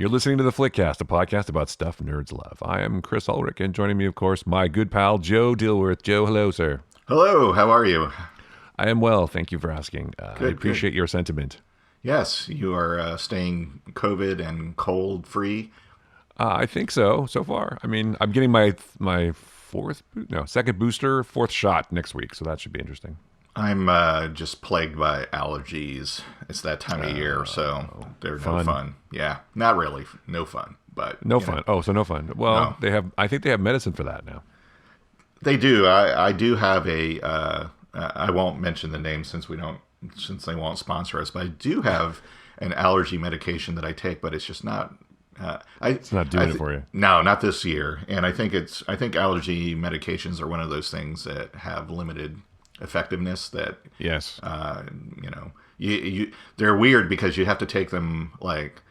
You're listening to the Flickcast, a podcast about stuff nerds love. I am Chris Ulrich, and joining me, of course, my good pal, Joe Dilworth. Joe, hello, sir. Hello, how are you? I am well, thank you for asking. I appreciate good. your sentiment. Yes, you are staying COVID and cold free. I think so far. I mean, I'm getting my second booster, fourth shot next week, so that should be interesting. I'm just plagued by allergies. It's that time of year, so they're no fun. Yeah, not really, no fun, but no fun. Oh, so no fun. Well, No. I think they have medicine for that now. They do. I do have a. I won't mention the name since they won't sponsor us. But I do have an allergy medication that I take, but it's just not. It's not doing it for you. No, not this year. And I think allergy medications are one of those things that have limited effectiveness. That Yes. They're weird because you have to take them like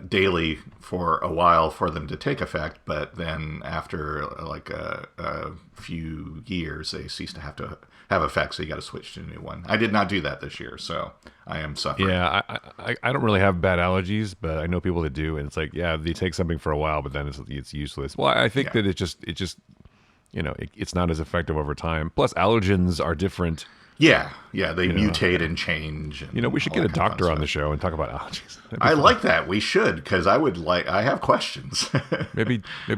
daily for a while for them to take effect, but then after like a few years they cease to have effect, so you got to switch to a new one. I did not do that this year, so I am suffering. Yeah, I don't really have bad allergies, but I know people that do, and it's like, yeah, they take something for a while, but then it's useless. Well, I think that it just it's not as effective over time. Plus, allergens are different. Yeah, they mutate and change. And we should get a doctor on the show and talk about allergies. I like that. We should, because I have questions. maybe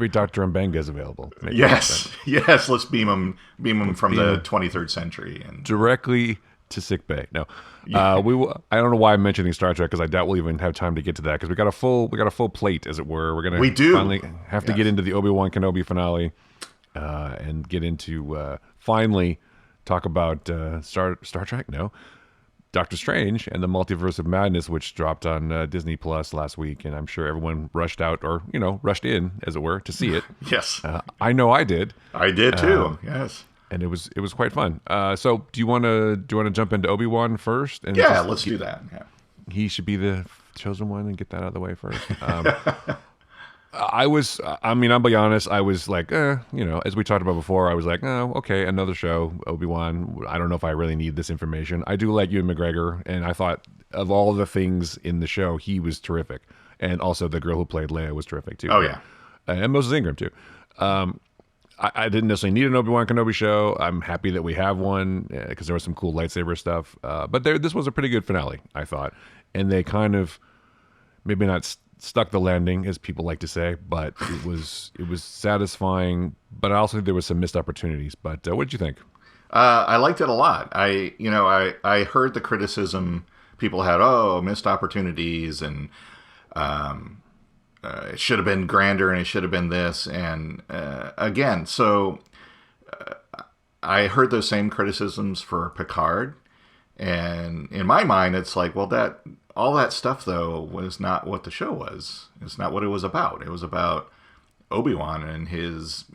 Dr. Mbenga is available. Maybe yes. Let's beam him from the 23rd century and directly to sick bay. No, we will. I don't know why I'm mentioning Star Trek, because I doubt we'll even have time to get to that, because we got a full plate, as it were. We do finally have to get into the Obi-Wan Kenobi finale, and get into finally talk about Star Trek. No, Doctor Strange and the Multiverse of Madness, which dropped on Disney Plus last week, and I'm sure everyone rushed out, or rushed in, as it were, to see it. Yes, I know I did. I did too. Yes. And it was quite fun. So do you want to jump into Obi-Wan first? And let's do that. Yeah. He should be the chosen one and get that out of the way first. I'll be honest, I was like, as we talked about before, I was like, oh, okay, another show, Obi-Wan. I don't know if I really need this information. I do like Ewan McGregor, and I thought of all the things in the show, he was terrific. And also the girl who played Leia was terrific too. Oh, yeah. And Moses Ingram too. I didn't necessarily need an Obi-Wan Kenobi show. I'm happy that we have one, because there was some cool lightsaber stuff. But this was a pretty good finale, I thought. And they kind of maybe not stuck the landing, as people like to say, but it was satisfying. But I also think there was some missed opportunities. But what did you think? I liked it a lot. I heard the criticism people had. Oh, missed opportunities, and it should have been grander, and it should have been this. And again, so I heard those same criticisms for Picard. And in my mind, it's like, well, all that stuff, though, was not what the show was. It's not what it was about. It was about Obi-Wan and his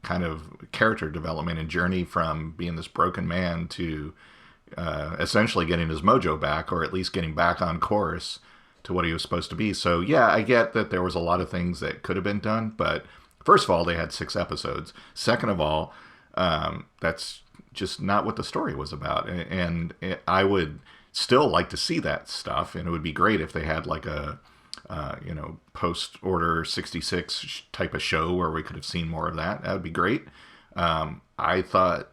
kind of character development and journey from being this broken man to essentially getting his mojo back, or at least getting back on course to what he was supposed to be. So, yeah, I get that there was a lot of things that could have been done. But first of all, they had 6 episodes. Second of all, that's just not what the story was about. And I would still like to see that stuff, and it would be great if they had like a post Order 66 type of show where we could have seen more of that. That would be great. I thought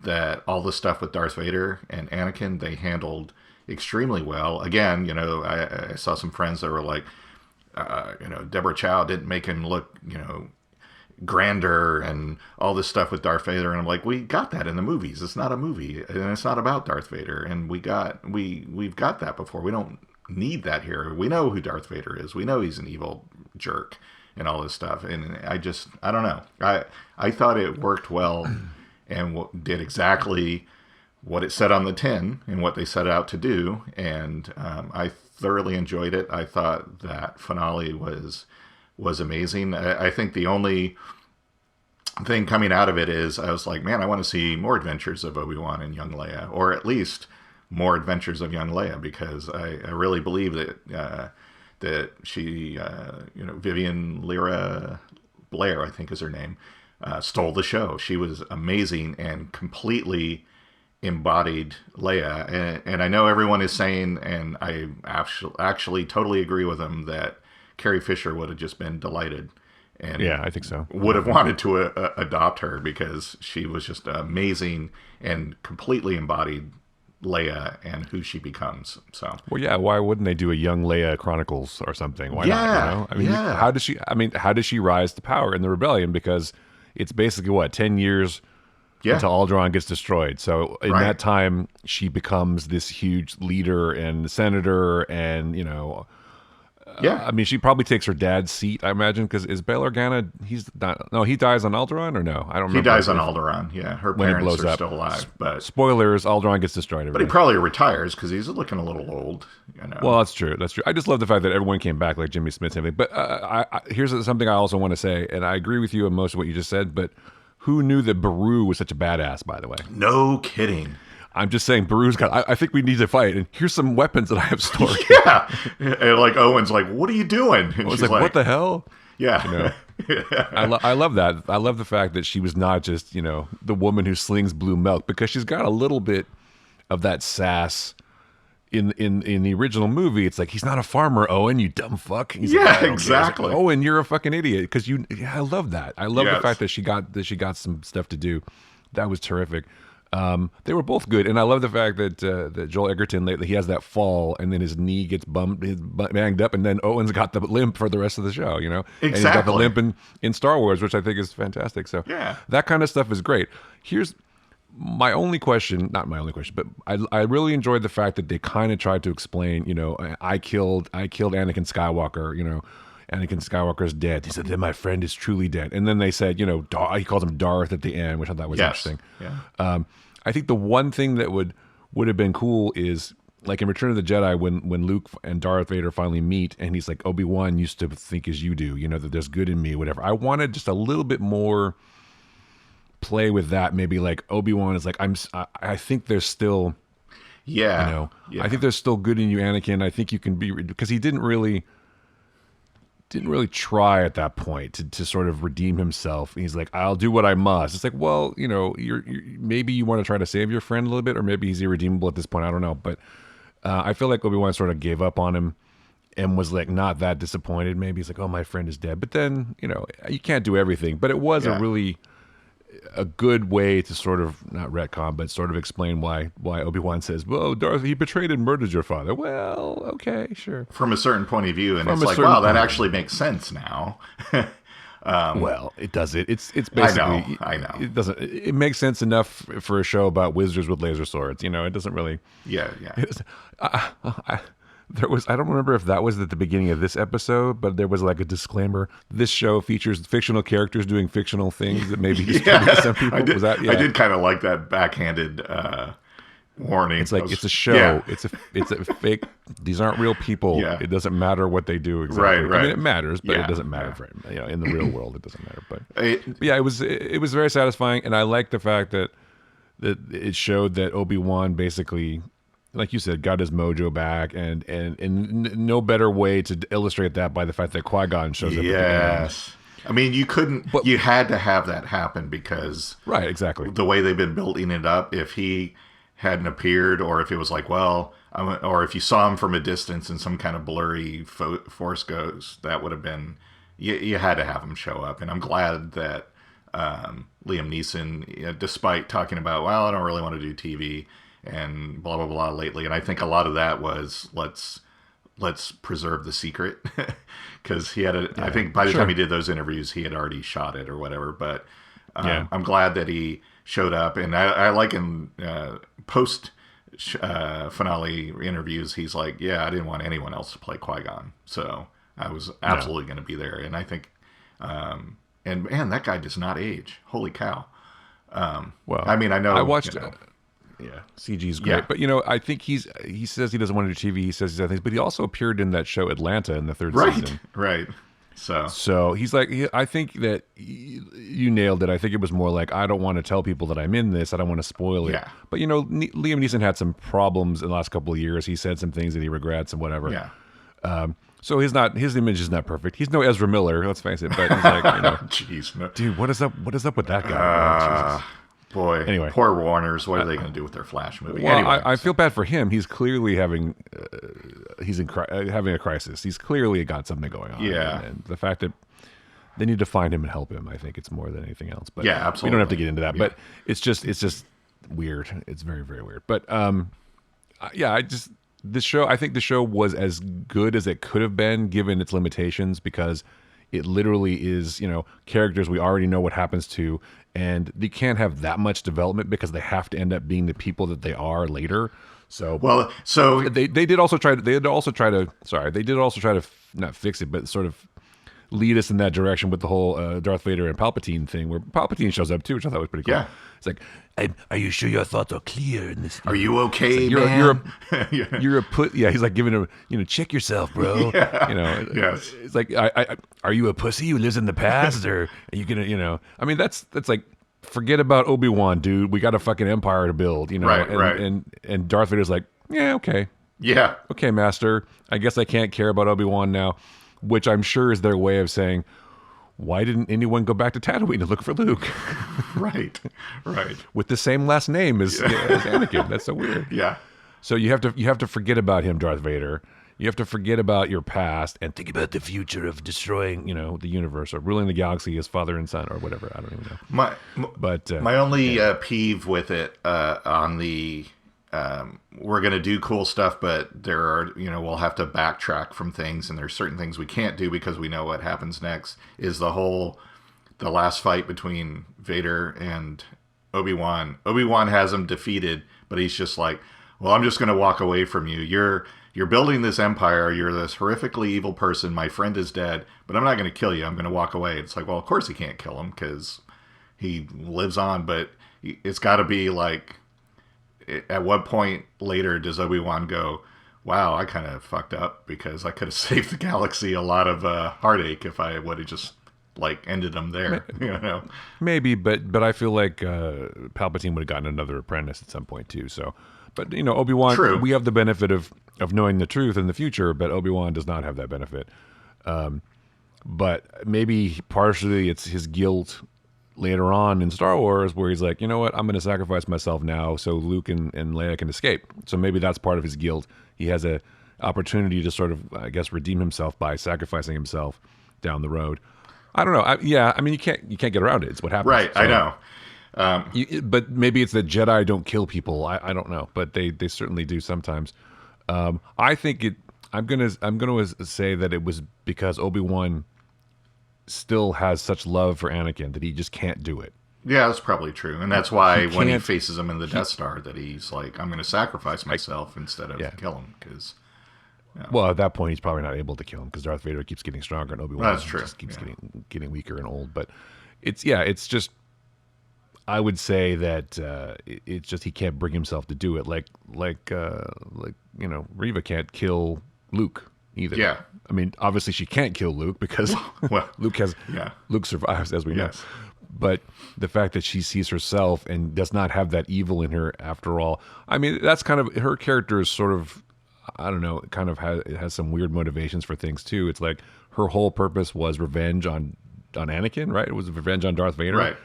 that all the stuff with Darth Vader and Anakin, they handled extremely well. Again, I saw some friends that were like, Deborah Chow didn't make him look grander and all this stuff with Darth Vader, and I'm like, we got that in the movies. It's not a movie, and it's not about Darth Vader, and we've got that before. We don't need that here. We know who Darth Vader is. We know he's an evil jerk and all this stuff. And I don't know. I thought it worked well and did exactly what it said on the tin and what they set out to do, and I thoroughly enjoyed it. I thought that finale was amazing. I think the only thing coming out of it is I was like, man, I want to see more adventures of Obi-Wan and young Leia, or at least more adventures of young Leia, because I really believe that she, Vivian Lyra Blair, I think is her name, stole the show. She was amazing and completely embodied Leia. And I know everyone is saying, and I actually totally agree with them, that Carrie Fisher would have just been delighted. And yeah, I think so. Would have wanted to adopt her because she was just amazing and completely embodied Leia and who she becomes. So, well, yeah, why wouldn't they do a young Leia Chronicles or something? Why not? You know? I mean, how does she rise to power in the rebellion? Because it's basically 10 years until Alderaan gets destroyed. So in that time, she becomes this huge leader and senator, and I mean, she probably takes her dad's seat, I imagine, because is Bail Organa, he dies on Alderaan, or no? I don't remember. He dies on Alderaan, yeah. Her parents are still alive. But spoilers, Alderaan gets destroyed. But he probably retires because he's looking a little old. Well, that's true. I just love the fact that everyone came back, like Jimmy Smith and everything. But here's something I also want to say, and I agree with you on most of what you just said, but who knew that Beru was such a badass, by the way? No kidding. I'm just saying, Beru's got. I think we need to fight, and here's some weapons that I have stored. Yeah, and like Owen's like, "What are you doing?" And I was like, "What the hell?" Yeah, I love that. I love the fact that she was not just the woman who slings blue milk, because she's got a little bit of that sass. In the original movie, it's like, he's not a farmer, Owen, you dumb fuck. He's exactly. Like, Owen, you're a fucking idiot. Because I love that. I love the fact that she got some stuff to do. That was terrific. They were both good, and I love the fact that Joel Edgerton, he has that fall, and then his knee gets banged up, and then Owen's got the limp for the rest of the show. Exactly. And he's got the limp in Star Wars, which I think is fantastic. So that kind of stuff is great. Here's my only question, not my only question, but I really enjoyed the fact that they kind of tried to explain, I killed Anakin Skywalker, Anakin Skywalker's dead. He said, then my friend is truly dead. And then they said, he calls him Darth at the end, which I thought was interesting. Yeah. I think the one thing that would have been cool is, like in Return of the Jedi, when Luke and Darth Vader finally meet, and he's like, Obi-Wan used to think as you do, that there's good in me, whatever. I wanted just a little bit more play with that. Maybe like Obi-Wan is like, I think there's still, I think there's still good in you, Anakin. I think you can be, because he didn't really try at that point to sort of redeem himself. He's like, I'll do what I must. It's like, well, you're maybe you want to try to save your friend a little bit, or maybe he's irredeemable at this point. I don't know, but I feel like Obi-Wan sort of gave up on him and was like not that disappointed. Maybe he's like, oh, my friend is dead. But then you can't do everything. But it was a good way to sort of not retcon, but sort of explain why Obi-Wan says, well, Darth, he betrayed and murdered your father. Well, okay, sure. From a certain point of view, and it's like, wow, that actually makes sense now. Well, it does it. It's basically. I know. It doesn't. It makes sense enough for a show about wizards with laser swords. It doesn't really. Yeah. There was, I don't remember if that was at the beginning of this episode, but there was like a disclaimer. This show features fictional characters doing fictional things that maybe disturbing some people. I did kind of like that backhanded warning. It's like, it's a show. It's a fake. These aren't real people. Yeah. It doesn't matter what they do exactly. Right. I mean, it matters, but it doesn't matter for in the real world. It doesn't matter. But it was very satisfying, and I like the fact that it showed that Obi-Wan basically, like you said, got his mojo back, and no better way to illustrate that by the fact that Qui-Gon shows up at the end. I mean, you had to have that happen because right, exactly, the way they've been building it up. If he hadn't appeared, or if it was like, or if you saw him from a distance in some kind of blurry Force ghost, that would have been, you had to have him show up. And I'm glad that Liam Neeson, despite talking about, well, I don't really want to do TV and blah blah blah lately, and I think a lot of that was let's preserve the secret, because he had I think by the time he did those interviews, he had already shot it or whatever. But I'm glad that he showed up, and I like in post finale interviews, he's like, I didn't want anyone else to play Qui-Gon, so I was absolutely going to be there. And I think and man, that guy does not age. Holy cow. Well, I mean, I know I watched CG is great, but I think he says he doesn't want to do TV. He says he's other things, but he also appeared in that show Atlanta in the third season. Right. So he's like, I think that you nailed it. I think it was more like, I don't want to tell people that I'm in this. I don't want to spoil it. Yeah. But Liam Neeson had some problems in the last couple of years. He said some things that he regrets and whatever. Yeah. So his image is not perfect. He's no Ezra Miller, let's face it. But he's like, Jeez, no. Dude, what is up with that guy? Boy, anyway, poor Warners. What are they going to do with their Flash movie? Well, anyway, I feel bad for him. He's clearly having having a crisis. He's clearly got something going on. Yeah, and the fact that they need to find him and help him, I think it's more than anything else. But yeah, absolutely. We don't have to get into that. Yeah. But it's just weird. It's very, very weird. But yeah, this show. I think the show was as good as it could have been given its limitations, because it literally is, characters we already know what happens to, and they can't have that much development because they have to end up being the people that they are later. So they did also try to not fix it, but sort of lead us in that direction with the whole Darth Vader and Palpatine thing, where Palpatine shows up too, which I thought was pretty cool. Yeah. It's like, are you sure your thoughts are clear in this? Are you okay, like, man? You're a put. Yeah, he's like giving him, check yourself, bro. Yeah. Yes. It's like, are you a pussy who lives in the past, or are you gonna, I mean, that's like, forget about Obi-Wan, dude. We got a fucking empire to build, Right. And Darth Vader's like, yeah, okay. Yeah. Okay, Master. I guess I can't care about Obi-Wan now, which I'm sure is their way of saying, why didn't anyone go back to Tatooine to look for Luke? Right. With the same last name as Anakin. That's so weird. Yeah. So you have to forget about him, Darth Vader. You have to forget about your past and think about the future of destroying, the universe or ruling the galaxy as father and son or whatever. I don't even know. My only peeve with it on the we're going to do cool stuff, but there are, we'll have to backtrack from things, and there's certain things we can't do because we know what happens next, is the last fight between Vader and Obi-Wan. Obi-Wan has him defeated, but he's just like, well, I'm just going to walk away from you. You're building this empire. You're this horrifically evil person. My friend is dead, but I'm not going to kill you. I'm going to walk away. It's like, well, of course he can't kill him because he lives on, but it's got to be like, at what point later does Obi-Wan go, wow, I kind of fucked up because I could have saved the galaxy a lot of heartache if I would have just ended them there, Maybe, but I feel like Palpatine would have gotten another apprentice at some point too. So, but Obi-Wan, True. We have the benefit of knowing the truth in the future, but Obi-Wan does not have that benefit. But maybe partially it's his guilt later on in Star Wars, where he's like, you know what, I'm going to sacrifice myself now so Luke and Leia can escape. So maybe that's part of his guilt. He has a opportunity to sort of, I guess, redeem himself by sacrificing himself down the road. I don't know. I mean, you can't get around it. It's what happens. Right. So, I know. But maybe it's that Jedi don't kill people. I don't know, but they certainly do sometimes. I think I'm gonna say that it was because Obi-Wan still has such love for Anakin that he just can't do it. Yeah, that's probably true, and that's why when he faces him in the Death Star, that he's like, I'm going to sacrifice myself instead of kill him, because. Well, at that point, he's probably not able to kill him because Darth Vader keeps getting stronger and Obi-Wan just keeps getting weaker and old. But it's just, I would say that it's just he can't bring himself to do it. Like Reva can't kill Luke either. Yeah. I mean, obviously she can't kill Luke because Luke survives, as we know. But the fact that she sees herself and does not have that evil in her after all, I mean, that's kind of, her character is sort of, I don't know, it kind of has some weird motivations for things too. It's like her whole purpose was revenge on Anakin, right? It was revenge on Darth Vader. Right.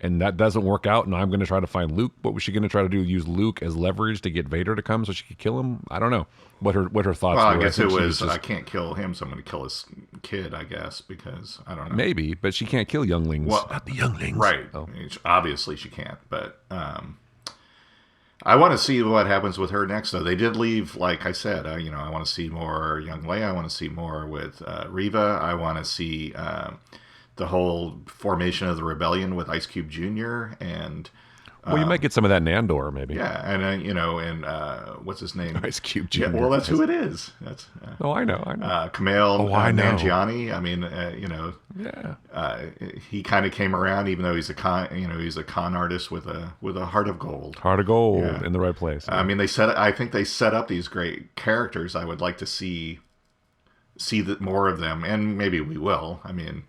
And that doesn't work out, and I'm going to try to find Luke. What was she going to try to do? Use Luke as leverage to get Vader to come so she could kill him? I don't know what her thoughts were. Well, I guess it was I can't kill him, so I'm going to kill his kid, I guess, because I don't know. Maybe, but she can't kill younglings. Well, not the younglings. Right. Oh. Obviously she can't, but I want to see what happens with her next, though. They did leave, like I said, I want to see more young Leia. I want to see more with Reva. I want to see the whole formation of the rebellion with Ice Cube Jr. and well, you might get some of that in Andor, maybe. Yeah, and and what's his name? Ice Cube Jr. Yeah, well, that's who it is. That's I know. Kumail Nanjiani. I mean, he kind of came around, even though he's a con artist with a heart of gold. Heart of gold in the right place. Yeah. I mean, I think they set up these great characters. I would like to see more of them, and maybe we will. I mean.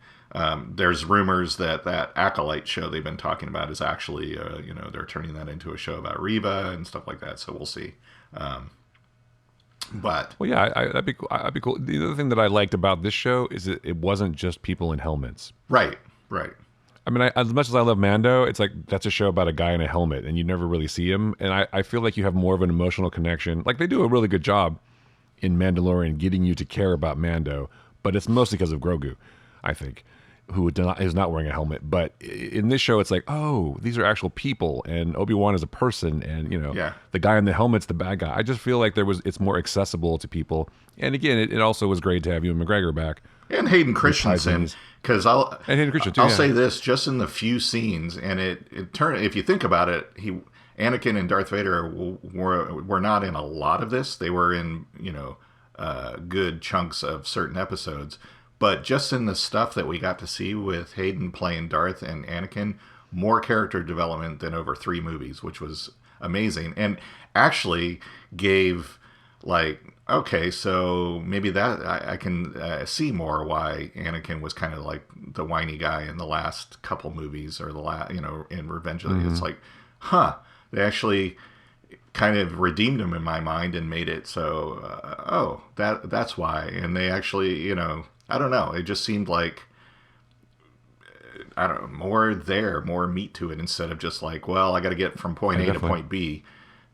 There's rumors that Acolyte show they've been talking about is actually, they're turning that into a show about Reva and stuff like that. So we'll see. But well, yeah, that'd be cool. That'd be cool. The other thing that I liked about this show is it wasn't just people in helmets. Right. I mean, as much as I love Mando, it's like that's a show about a guy in a helmet, and you never really see him. And I feel like you have more of an emotional connection. Like they do a really good job in Mandalorian getting you to care about Mando, but it's mostly because of Grogu, I think, who is not wearing a helmet. But in this show, it's like, oh, these are actual people, and Obi-Wan is a person, and the guy in the helmet's the bad guy. I just feel like it's more accessible to people. And again, it also was great to have Ewan McGregor back. And Hayden Christensen, because I'll say this, just in the few scenes, and it turned, if you think about it, Anakin and Darth Vader were not in a lot of this. They were in good chunks of certain episodes, but just in the stuff that we got to see with Hayden playing Darth and Anakin, more character development than over 3 movies, which was amazing, and actually gave okay, so maybe that I can see more why Anakin was kind of like the whiny guy in the last couple movies, or in Revenge of the... It's like, they actually kind of redeemed him in my mind and made it so, that's why. And they actually, I don't know, it just seemed like, I don't know, more meat to it, instead of just like, well, I got to get from point A to point B.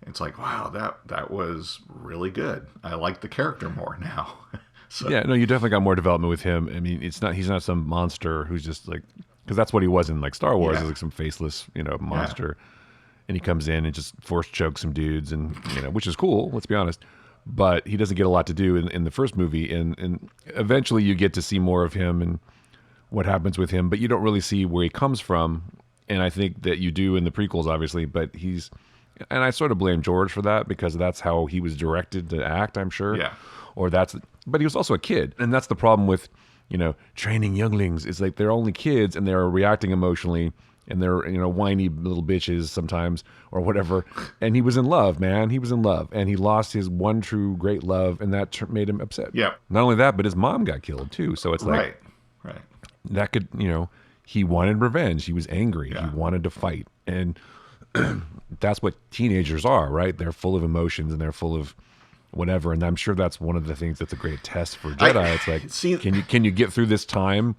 It's like, wow, that was really good. I like the character more now. So. Yeah, no, you definitely got more development with him. I mean, he's not some monster who's just like, because that's what he was in like Star Wars. Yeah. He's like some faceless, monster. Yeah. And he comes in and just force chokes some dudes, and which is cool. Let's be honest. But he doesn't get a lot to do in the first movie, and eventually you get to see more of him and what happens with him, but you don't really see where he comes from. And I think that you do in the prequels, obviously, but and I sort of blame George for that, because that's how he was directed to act, I'm sure. Yeah. But he was also a kid. And that's the problem with, training younglings, is like they're only kids and they're reacting emotionally, and they're, whiny little bitches sometimes or whatever. And he was in love, man. He was in love, and he lost his one true great love, and that made him upset. Yeah. Not only that, but his mom got killed too. So it's like, right. That could, he wanted revenge. He was angry. Yeah. He wanted to fight. And that's what teenagers are, right? They're full of emotions and they're full of whatever. And I'm sure that's one of the things that's a great test for Jedi. It's like, can you get through this time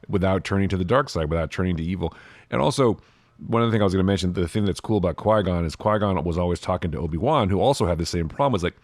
without turning to the dark side, without turning to evil? And also, one other thing I was going to mention, the thing that's cool about Qui-Gon is Qui-Gon was always talking to Obi-Wan, who also had the same problem. It's like,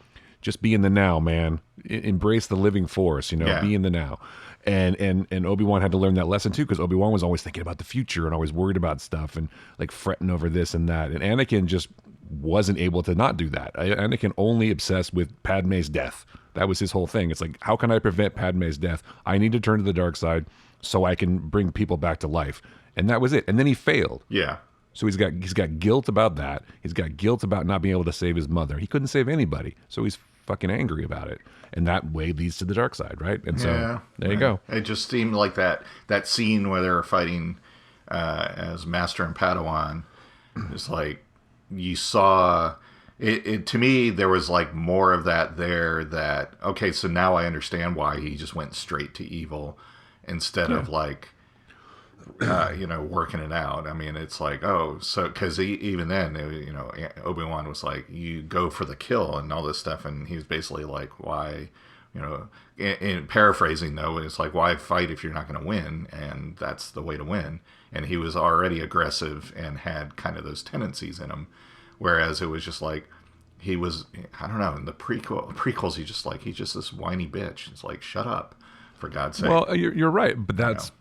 just be in the now, man. Embrace the living force, be in the now. And Obi-Wan had to learn that lesson too, because Obi-Wan was always thinking about the future and always worried about stuff and like fretting over this and that. And Anakin just wasn't able to not do that. Anakin only obsessed with Padme's death. That was his whole thing. It's like, how can I prevent Padme's death? I need to turn to the dark side so I can bring people back to life. And that was it. And then he failed. Yeah. So he's got guilt about that. He's got guilt about not being able to save his mother. He couldn't save anybody. So he's fucking angry about it. And that way leads to the dark side, right? And so there you go. It just seemed like that scene where they were fighting as Master and Padawan. It's like you saw it. To me, there was like more of that there. That okay, so now I understand why he just went straight to evil instead of like working it out. I mean, it's like, oh, so because even then, Obi-Wan was like, you go for the kill and all this stuff, and he was basically like, why, in paraphrasing though, it's like, why fight if you're not going to win? And that's the way to win. And he was already aggressive and had kind of those tendencies in him, whereas it was just like he was, I don't know, in the prequels, he's just this whiny bitch. It's like, shut up, for God's sake. Well, you're right, but that's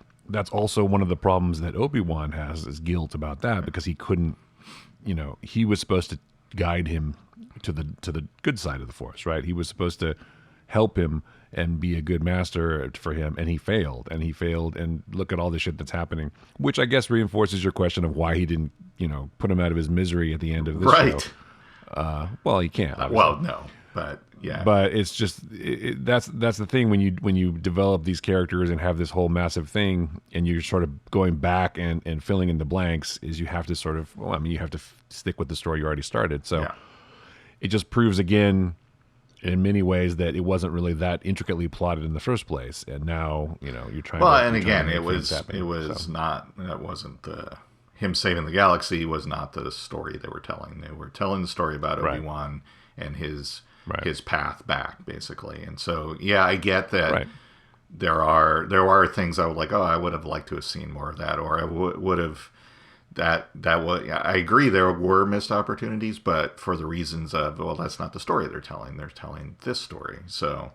also one of the problems that Obi-Wan has, is guilt about that, because he couldn't, he was supposed to guide him to the good side of the Force, right? He was supposed to help him and be a good master for him, and he failed, and look at all the shit that's happening, which I guess reinforces your question of why he didn't, put him out of his misery at the end of this show. Well, he can't. Obviously. Well, no, but yeah. But it's just that's the thing when you develop these characters and have this whole massive thing, and you're sort of going back and filling in the blanks, is you have to sort of, you have to stick with the story you already started. So it just proves again, in many ways, that it wasn't really that intricately plotted in the first place, and now you're trying. Well, and again, it not. That wasn't the him saving the galaxy was not the story they were telling. They were telling the story about Obi-Wan and his path back, basically. And so, I get that. Right. there are things I would like. Oh, I would have liked to have seen more of that, or I would have. That was. I agree. There were missed opportunities, but for the reasons of, well, that's not the story they're telling. They're telling this story. So,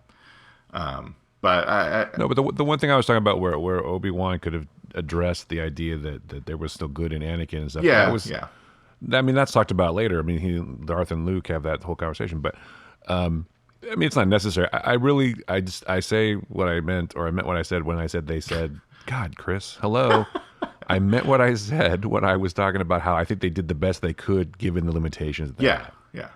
but no. But the one thing I was talking about where Obi-Wan could have addressed the idea that there was still good in Anakin and stuff. Yeah, that was, yeah. I mean, that's talked about later. I mean, Darth and Luke have that whole conversation, but. I mean, it's not necessary. I say what I meant, or I meant what I said when I said they said, God, Chris, hello. I meant what I said when I was talking about how I think they did the best they could given the limitations that they had. Yeah.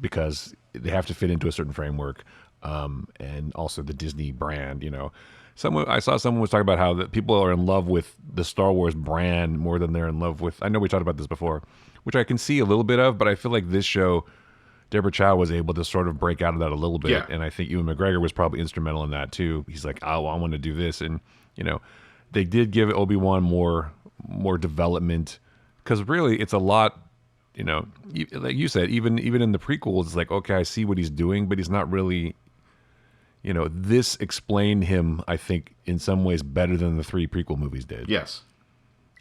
Because they have to fit into a certain framework, and also the Disney brand, I saw someone was talking about how that people are in love with the Star Wars brand more than they're in love with, I know we talked about this before, which I can see a little bit of, but I feel like this show, Deborah Chow was able to sort of break out of that a little bit, and I think Ewan McGregor was probably instrumental in that too. He's like, oh, I want to do this, and they did give Obi-Wan more development, because really it's a lot. Like you said, even in the prequels, it's like, okay, I see what he's doing, but he's not really. This explained him, I think, in some ways better than the 3 prequel movies did. Yes.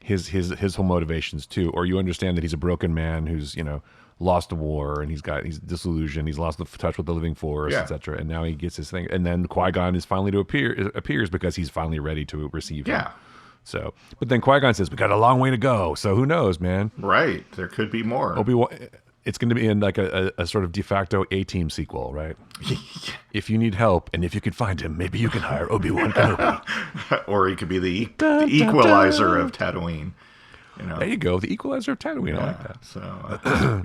His whole motivations too, or you understand that he's a broken man who's lost a war, and he's disillusioned, he's lost the touch with the living force, etc. And now he gets his thing, and then Qui-Gon is finally appears because he's finally ready to receive him. Yeah. So, but then Qui-Gon says, "We got a long way to go." So who knows, man? Right. There could be more. Obi-Wan. It's going to be in like a sort of de facto A-Team sequel, right? If you need help and if you could find him, maybe you can hire Obi-Wan Kenobi. Or he could be the equalizer of Tatooine. There you go, the equalizer of Tatooine. Yeah, I like that. So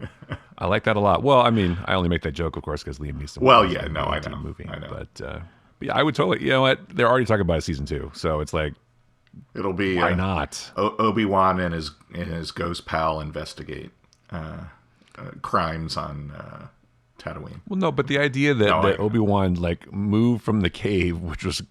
I like that a lot. Well, I mean, I only make that joke, of course, because Liam Neeson. Well, yeah, no, I know. Movie, I know. But yeah, I would totally. You know what? They're already talking about a season 2, so it's like, it'll be why not? Obi-Wan and his ghost pal investigate crimes on Tatooine. Well, no, but the idea that Obi-Wan moved from the cave, which was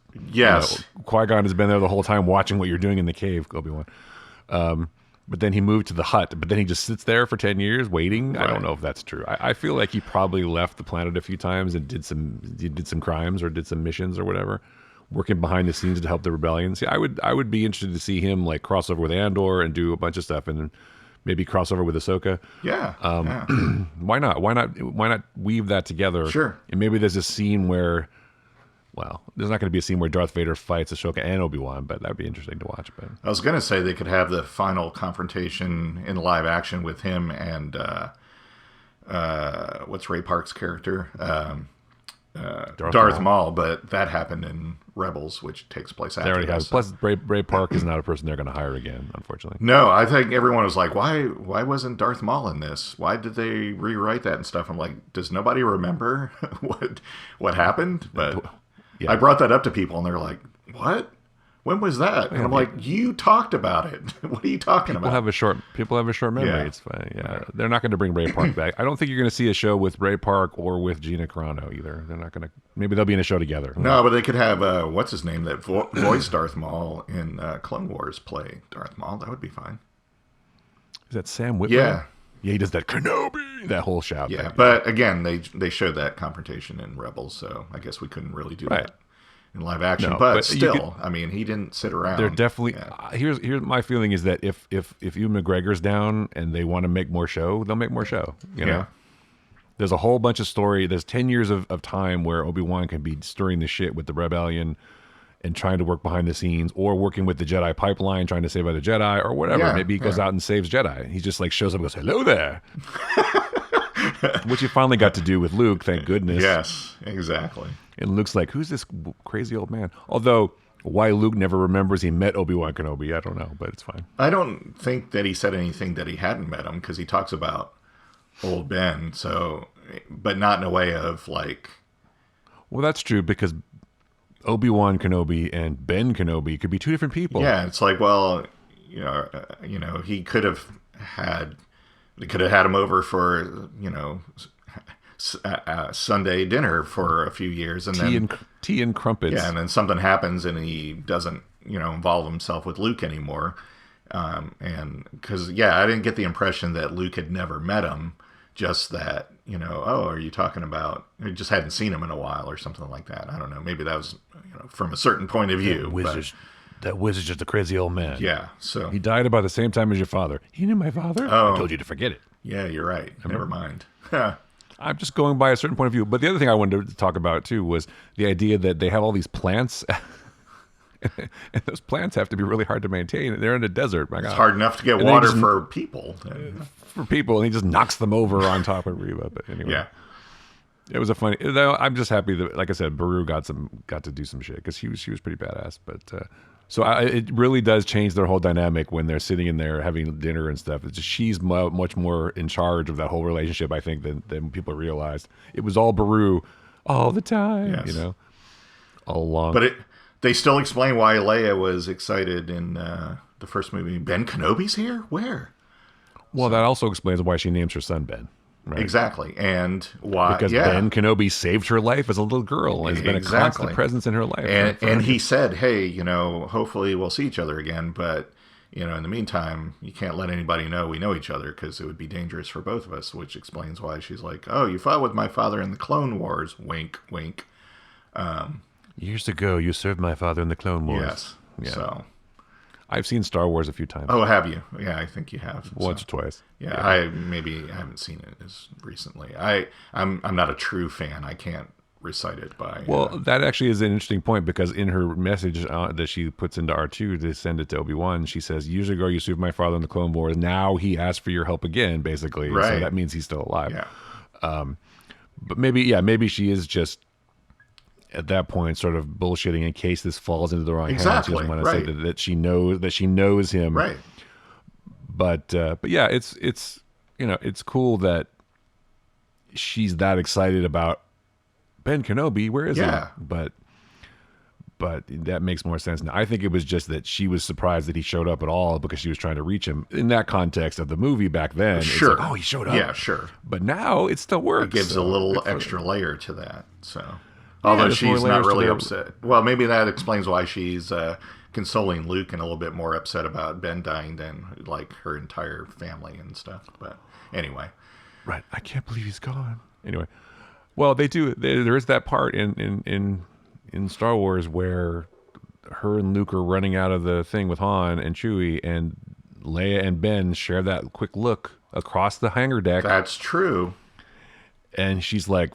Qui-Gon has been there the whole time watching what you're doing in the cave, Obi-Wan. But then he moved to the hut, but then he just sits there for 10 years waiting. Right. I don't know if that's true. I feel like he probably left the planet a few times and did some crimes or did some missions or whatever, working behind the scenes to help the rebellion. See, I would be interested to see him cross over with Andor and do a bunch of stuff, and then maybe cross over with Ahsoka. Yeah. Why not? Why not weave that together? Sure. And maybe there's a scene where, well, there's not going to be a scene where Darth Vader fights Ahsoka and Obi-Wan, but that'd be interesting to watch. But I was going to say they could have the final confrontation in live action with him and what's Ray Park's character? Darth Maul, but that happened in Rebels, which takes place after. They already have. Plus, Ray Park is not a person they're going to hire again, unfortunately. No, I think everyone was like, "Why wasn't Darth Maul in this? Why did they rewrite that and stuff?" I'm like, "Does nobody remember what happened?" But I brought that up to people, and they're like, "What? When was that?" And I'm like, "You talked about it. What are you talking about?" People have a short memory. Yeah. It's fine. Yeah, they're not going to bring Ray Park back. I don't think you're going to see a show with Ray Park or with Gina Carano either. They're not going to. Maybe they'll be in a show together. No, but they could have what's his name that voiced Darth Maul in Clone Wars play Darth Maul. That would be fine. Is that Sam Witwer? Yeah. Yeah, he does that Kenobi, that whole shout. Yeah, but again, they showed that confrontation in Rebels, so I guess we couldn't really do that in live action. No, but still, I mean, he didn't sit around. They're definitely here's my feeling is that if Ewan McGregor's down and they want to make more show, they'll make more show. You know, there's a whole bunch of story. There's 10 years of time where Obi-Wan can be stirring the shit with the rebellion and trying to work behind the scenes, or working with the Jedi pipeline, trying to save other Jedi, or whatever. Yeah, maybe he goes out and saves Jedi. He just shows up and goes, "Hello there," which he finally got to do with Luke. Thank goodness. Yes, exactly. And Luke's like, "Who's this crazy old man?" Although, why Luke never remembers he met Obi-Wan Kenobi, I don't know, but it's fine. I don't think that he said anything that he hadn't met him, because he talks about old Ben. So, but not in a way of like. Well, that's true, because Obi-Wan Kenobi and Ben Kenobi could be two different people. Yeah, it's like, well, he could have had him over for, Sunday dinner for a few years, and tea and crumpets. Yeah, and then something happens and he doesn't, involve himself with Luke anymore. And because I didn't get the impression that Luke had never met him. just that, oh, are you talking about, I just hadn't seen him in a while or something like that. I don't know. Maybe that was, from a certain point of view. That wizard's just a crazy old man. Yeah. So he died about the same time as your father. He knew my father? Oh. I told you to forget it. Yeah, you're right. Never mind. I'm just going by a certain point of view. But the other thing I wanted to talk about, too, was the idea that they have all these plants. And those plants have to be really hard to maintain. They're in a desert. My God. It's hard enough to get water for people. For people, and he just knocks them over on top of Reva. But anyway. Yeah. It was a funny. I'm just happy that, like I said, Beru got to do some shit because she was pretty badass. But it really does change their whole dynamic when they're sitting in there having dinner and stuff. It's just, she's much more in charge of that whole relationship, I think, than people realized. It was all Beru all the time, all along. But they still explain why Leia was excited in the first movie. Ben Kenobi's here? Where? Well, that also explains why she names her son Ben. Right? Exactly. And why? Because Ben Kenobi saved her life as a little girl and has been a constant presence in her life. And he said, hey, hopefully we'll see each other again. But, in the meantime, you can't let anybody know we know each other because it would be dangerous for both of us, which explains why she's like, oh, you fought with my father in the Clone Wars. Wink, wink. Years ago, you served my father in the Clone Wars. Yes. Yeah. So I've seen Star Wars a few times. Oh, have you? Yeah, I think you have. Once or twice. Yeah, I haven't seen it as recently. I'm not a true fan. I can't recite it by. Well, that actually is an interesting point because in her message that she puts into R2 to send it to Obi-Wan, she says, "Years ago, you served my father in the Clone Wars. Now he asks for your help again." Basically, right. So that means he's still alive. Yeah. But maybe she is just at that point sort of bullshitting in case this falls into the wrong hands. She doesn't want to say that she knows him. Right. But yeah, it's cool that she's that excited about Ben Kenobi. Where is he? But that makes more sense now. I think it was just that she was surprised that he showed up at all because she was trying to reach him. In that context of the movie back then, sure. It's like, oh, he showed up. Yeah, sure. But now it still works. It gives a little extra layer to that. So. Although she's not really upset. Well, maybe that explains why she's consoling Luke and a little bit more upset about Ben dying than like her entire family and stuff. But anyway. Right. I can't believe he's gone. Anyway. Well, they do. There is that part in Star Wars where her and Luke are running out of the thing with Han and Chewie, and Leia and Ben share that quick look across the hangar deck. That's true. And she's like,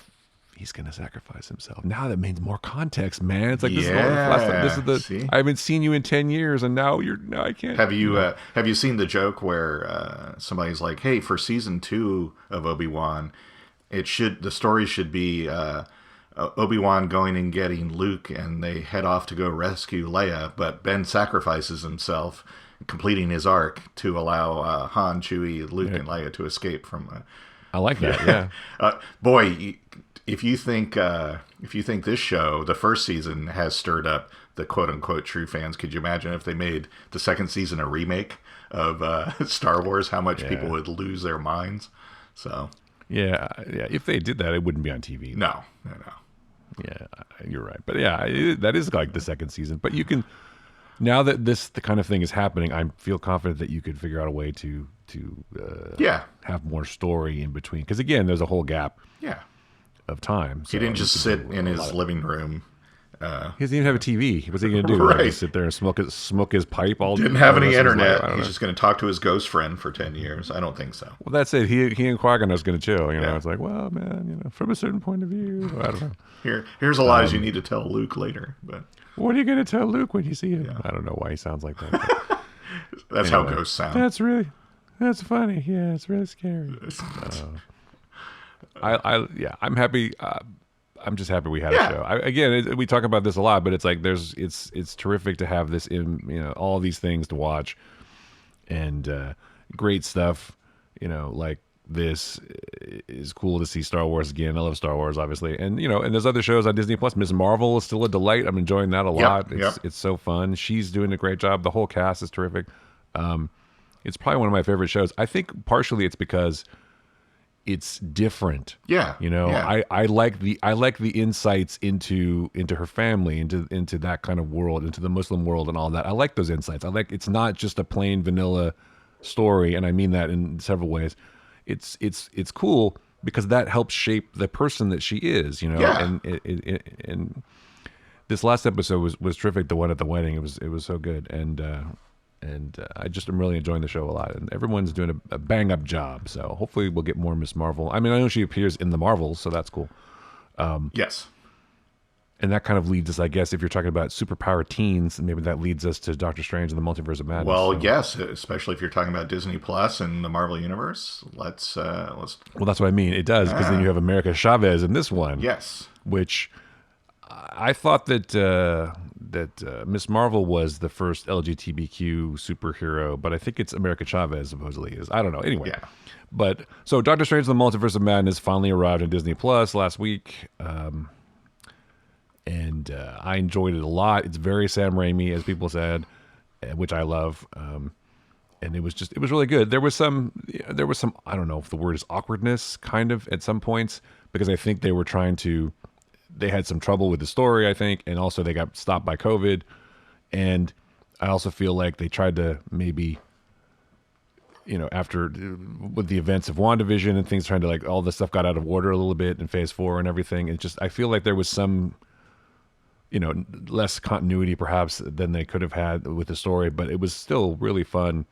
he's going to sacrifice himself. Now that means more context, man. It's like, this is the last time. This is the, see? I haven't seen you in 10 years and now I can't. Have you seen the joke where somebody's like, hey, for season 2 of Obi-Wan, the story should be Obi-Wan going and getting Luke and they head off to go rescue Leia, but Ben sacrifices himself, completing his arc to allow Han, Chewie, Luke, and Leia to escape from. I like that. Yeah. Boy. If you think this show, the first season, has stirred up the quote unquote true fans, could you imagine if they made the second season a remake of Star Wars? How much people would lose their minds? So yeah. If they did that, it wouldn't be on TV. No. Yeah, you're right. But yeah, that is like the second season. But you can now that the kind of thing is happening, I feel confident that you could figure out a way to have more story in between. Because again, there's a whole gap. Yeah. Of time. So he didn't just sit in his living room. He doesn't even have a TV. What's he going to do? Right. Like, sit there and smoke his pipe all day? Didn't have any internet. He's just going to talk to his ghost friend for 10 years. I don't think so. Well, that's it. He and Qui-Gon are going to chill. It's like, well, man, from a certain point of view, I don't know. Here's a lies you need to tell Luke later. But what are you going to tell Luke when you see him? Yeah. I don't know why he sounds like that. That's anyway, how ghosts sound. That's funny. Yeah, it's really scary. I'm happy. I'm just happy we had a show. We talk about this a lot, but it's like it's terrific to have this in all these things to watch, and great stuff. Like this is cool to see Star Wars again. I love Star Wars, obviously, and and there's other shows on Disney Plus. Ms. Marvel is still a delight. I'm enjoying that a lot. It's so fun. She's doing a great job. The whole cast is terrific. It's probably one of my favorite shows. I think partially it's because it's different. Yeah. I like the insights into her family, into that kind of world, into the Muslim world and all that. I like those insights. It's not just a plain vanilla story, and I mean that in several ways. it's cool because that helps shape the person that she is, Yeah. And this last episode was terrific. The one at the wedding, it was so good, and I just am really enjoying the show a lot, and everyone's doing a bang up job. So hopefully we'll get more Miss Marvel. I mean, I know she appears in the Marvels, so that's cool. Yes. And that kind of leads us, I guess, if you're talking about superpower teens, maybe that leads us to Doctor Strange and the Multiverse of Madness. Well, yes, especially if you're talking about Disney Plus and the Marvel Universe. Let's. Well, that's what I mean. It does, because then you have America Chavez in this one. Yes. Which I thought that Miss Marvel was the first LGBTQ superhero, but I think it's America Chavez supposedly is. I don't know. Anyway. Yeah. But so Doctor Strange and the Multiverse of Madness finally arrived on Disney Plus last week. And I enjoyed it a lot. It's very Sam Raimi, as people said, which I love. And it was really good. There was some, I don't know if the word is awkwardness, kind of at some points, because I think they had some trouble with the story, I think, and also they got stopped by COVID. And I also feel like they tried to maybe, after with the events of WandaVision and things, trying to like all this stuff got out of order a little bit in Phase 4 and everything. It just, I feel like there was some, less continuity perhaps than they could have had with the story, but it was still really fun.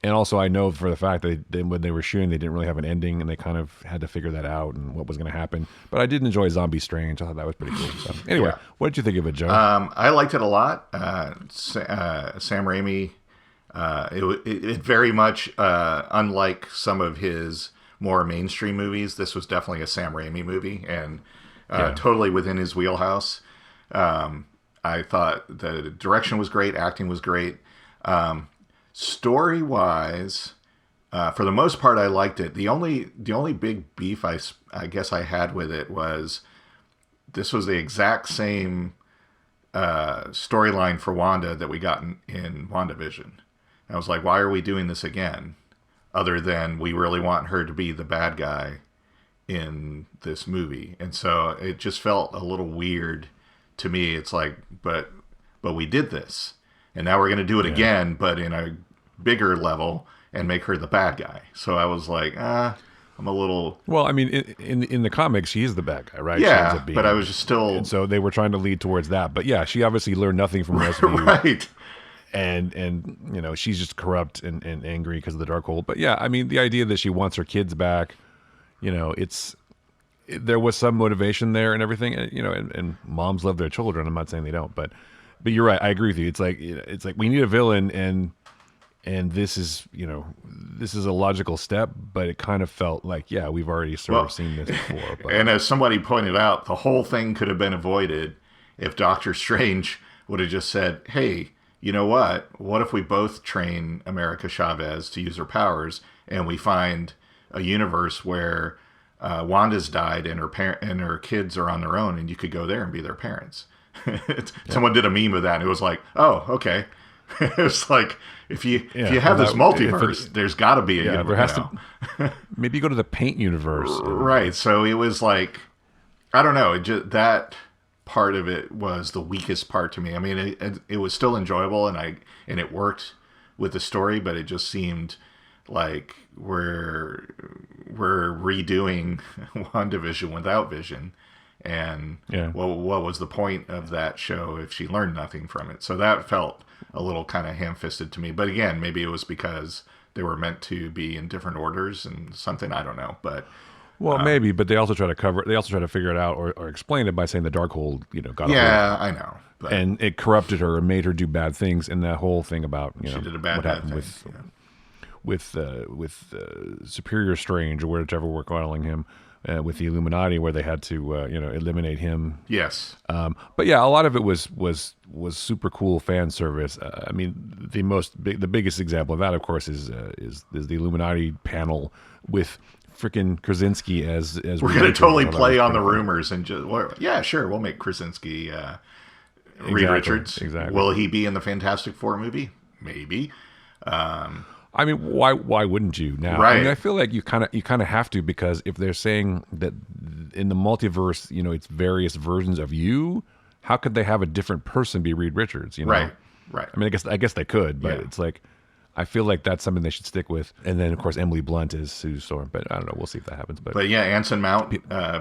And also I know for the fact that when they were shooting, they didn't really have an ending and they kind of had to figure that out and what was going to happen. But I did enjoy Zombie Strange. I thought that was pretty cool. So anyway, What did you think of it, Joe? I liked it a lot. Sam Raimi, it very much, unlike some of his more mainstream movies, this was definitely a Sam Raimi movie and totally within his wheelhouse. I thought the direction was great, acting was great. Story-wise, for the most part, I liked it. The only big beef I guess I had with it was this was the exact same storyline for Wanda that we got in WandaVision. I was like, why are we doing this again? Other than we really want her to be the bad guy in this movie. And so it just felt a little weird to me. It's like, but we did this, and now we're going to do it again, but in a bigger level and make her the bad guy. So I was like, I'm a little. Well, I mean, in the comics, she is the bad guy, right? Yeah, but I was just still. And so they were trying to lead towards that. But yeah, she obviously learned nothing from the rest of you, right? And she's just corrupt and angry because of the Darkhold. But yeah, I mean, the idea that she wants her kids back, there was some motivation there and everything, and moms love their children. I'm not saying they don't, but you're right. I agree with you. It's like we need a villain, and this is a logical step, but it kind of felt like, we've already sort of seen this before. But. And as somebody pointed out, the whole thing could have been avoided if Doctor Strange would have just said, hey, you know what? What if we both train America Chavez to use her powers, and we find a universe where Wanda's died and her kids are on their own, and you could go there and be their parents. Someone did a meme of that, and it was like, oh, okay. It's like if you have this multiverse, there's got to be a universe. There has to. Maybe go to the Paint universe, right? So it was like, I don't know. That part of it was the weakest part to me. I mean, it was still enjoyable, and it worked with the story, but it just seemed like we're redoing WandaVision without Vision. And what was the point of that show if she learned nothing from it? So that felt a little kind of ham-fisted to me. But again, maybe it was because they were meant to be in different orders and something. I don't know. But maybe. But they also try to figure it out or explain it by saying the Darkhold, got. Yeah, I know. But, and it corrupted her and made her do bad things. And that whole thing about she did a bad thing with Superior Strange, or whichever we're calling him. With the Illuminati, where they had to eliminate him. Yes. But yeah, a lot of it was super cool fan service. I mean, the biggest example of that, of course, is the Illuminati panel with frickin' Krasinski as we're going to totally play on the rumors and just sure, we'll make Krasinski Reed Richards. Exactly. Will he be in the Fantastic Four movie? Maybe. I mean, why wouldn't you now? Right. I mean, I feel like you kind of have to, because if they're saying that in the multiverse, it's various versions of you, how could they have a different person be Reed Richards? Right. I mean, I guess they could, but it's like, I feel like that's something they should stick with. And then, of course, Emily Blunt is Sue Storm, but I don't know. We'll see if that happens. But yeah, Anson Mount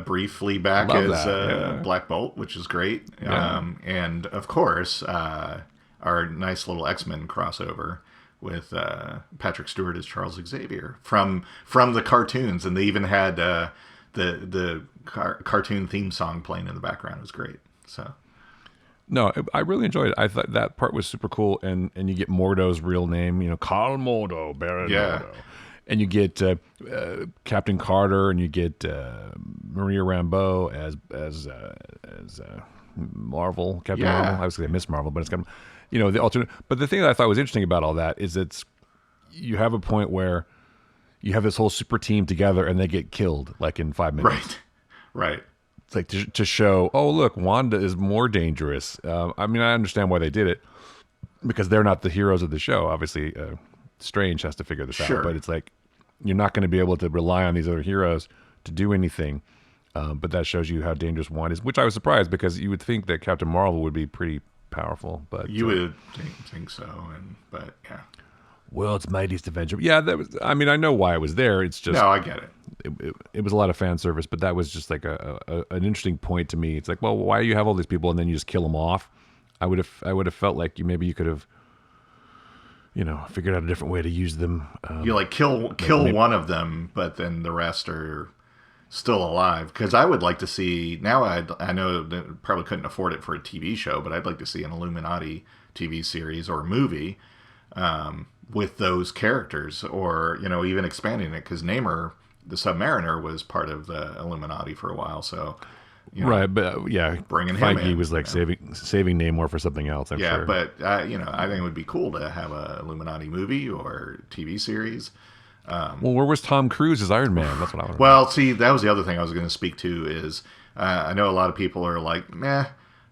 briefly back as Black Bolt, which is great. Yeah. And of course, our nice little X-Men crossover with Patrick Stewart as Charles Xavier from the cartoons, and they even had the cartoon theme song playing in the background. It was great. So. No, I really enjoyed it. I thought that part was super cool, and you get Mordo's real name, Carl Mordo, Baron Mordo. And you get Captain Carter, and you get Maria Rambeau as Marvel, Captain Marvel. I was going to say Miss Marvel, but it's kind of, the alternate. But the thing that I thought was interesting about all that is you have a point where you have this whole super team together, and they get killed like in 5 minutes. Right. Like to show, oh look, Wanda is more dangerous. I mean, I understand why they did it because they're not the heroes of the show. Obviously, Strange has to figure this out, but it's like you're not going to be able to rely on these other heroes to do anything. But that shows you how dangerous Wanda is, which I was surprised because you would think that Captain Marvel would be pretty powerful, but you would think so. But yeah. World's Mightiest Avenger. Yeah, that was. I mean, I know why it was there. It's just no, I get it. It was a lot of fan service, but that was just like an interesting point to me. It's like, well, why do you have all these people and then you just kill them off? I would have felt like maybe you could have, figured out a different way to use them. You like kill one of them, but then the rest are still alive. Because I would like to see now. I know that probably couldn't afford it for a TV show, but I'd like to see an Illuminati TV series or movie. With those characters, or even expanding it, because Namor, the Submariner, was part of the Illuminati for a while. So, right, but bringing Feige him in, was like saving Namor for something else. I'm sure. But I think it would be cool to have a Illuminati movie or TV series. Well, where was Tom Cruise as Iron Man? That's what I want. Well, see, that was the other thing I was going to speak to. Is I know a lot of people are like, meh,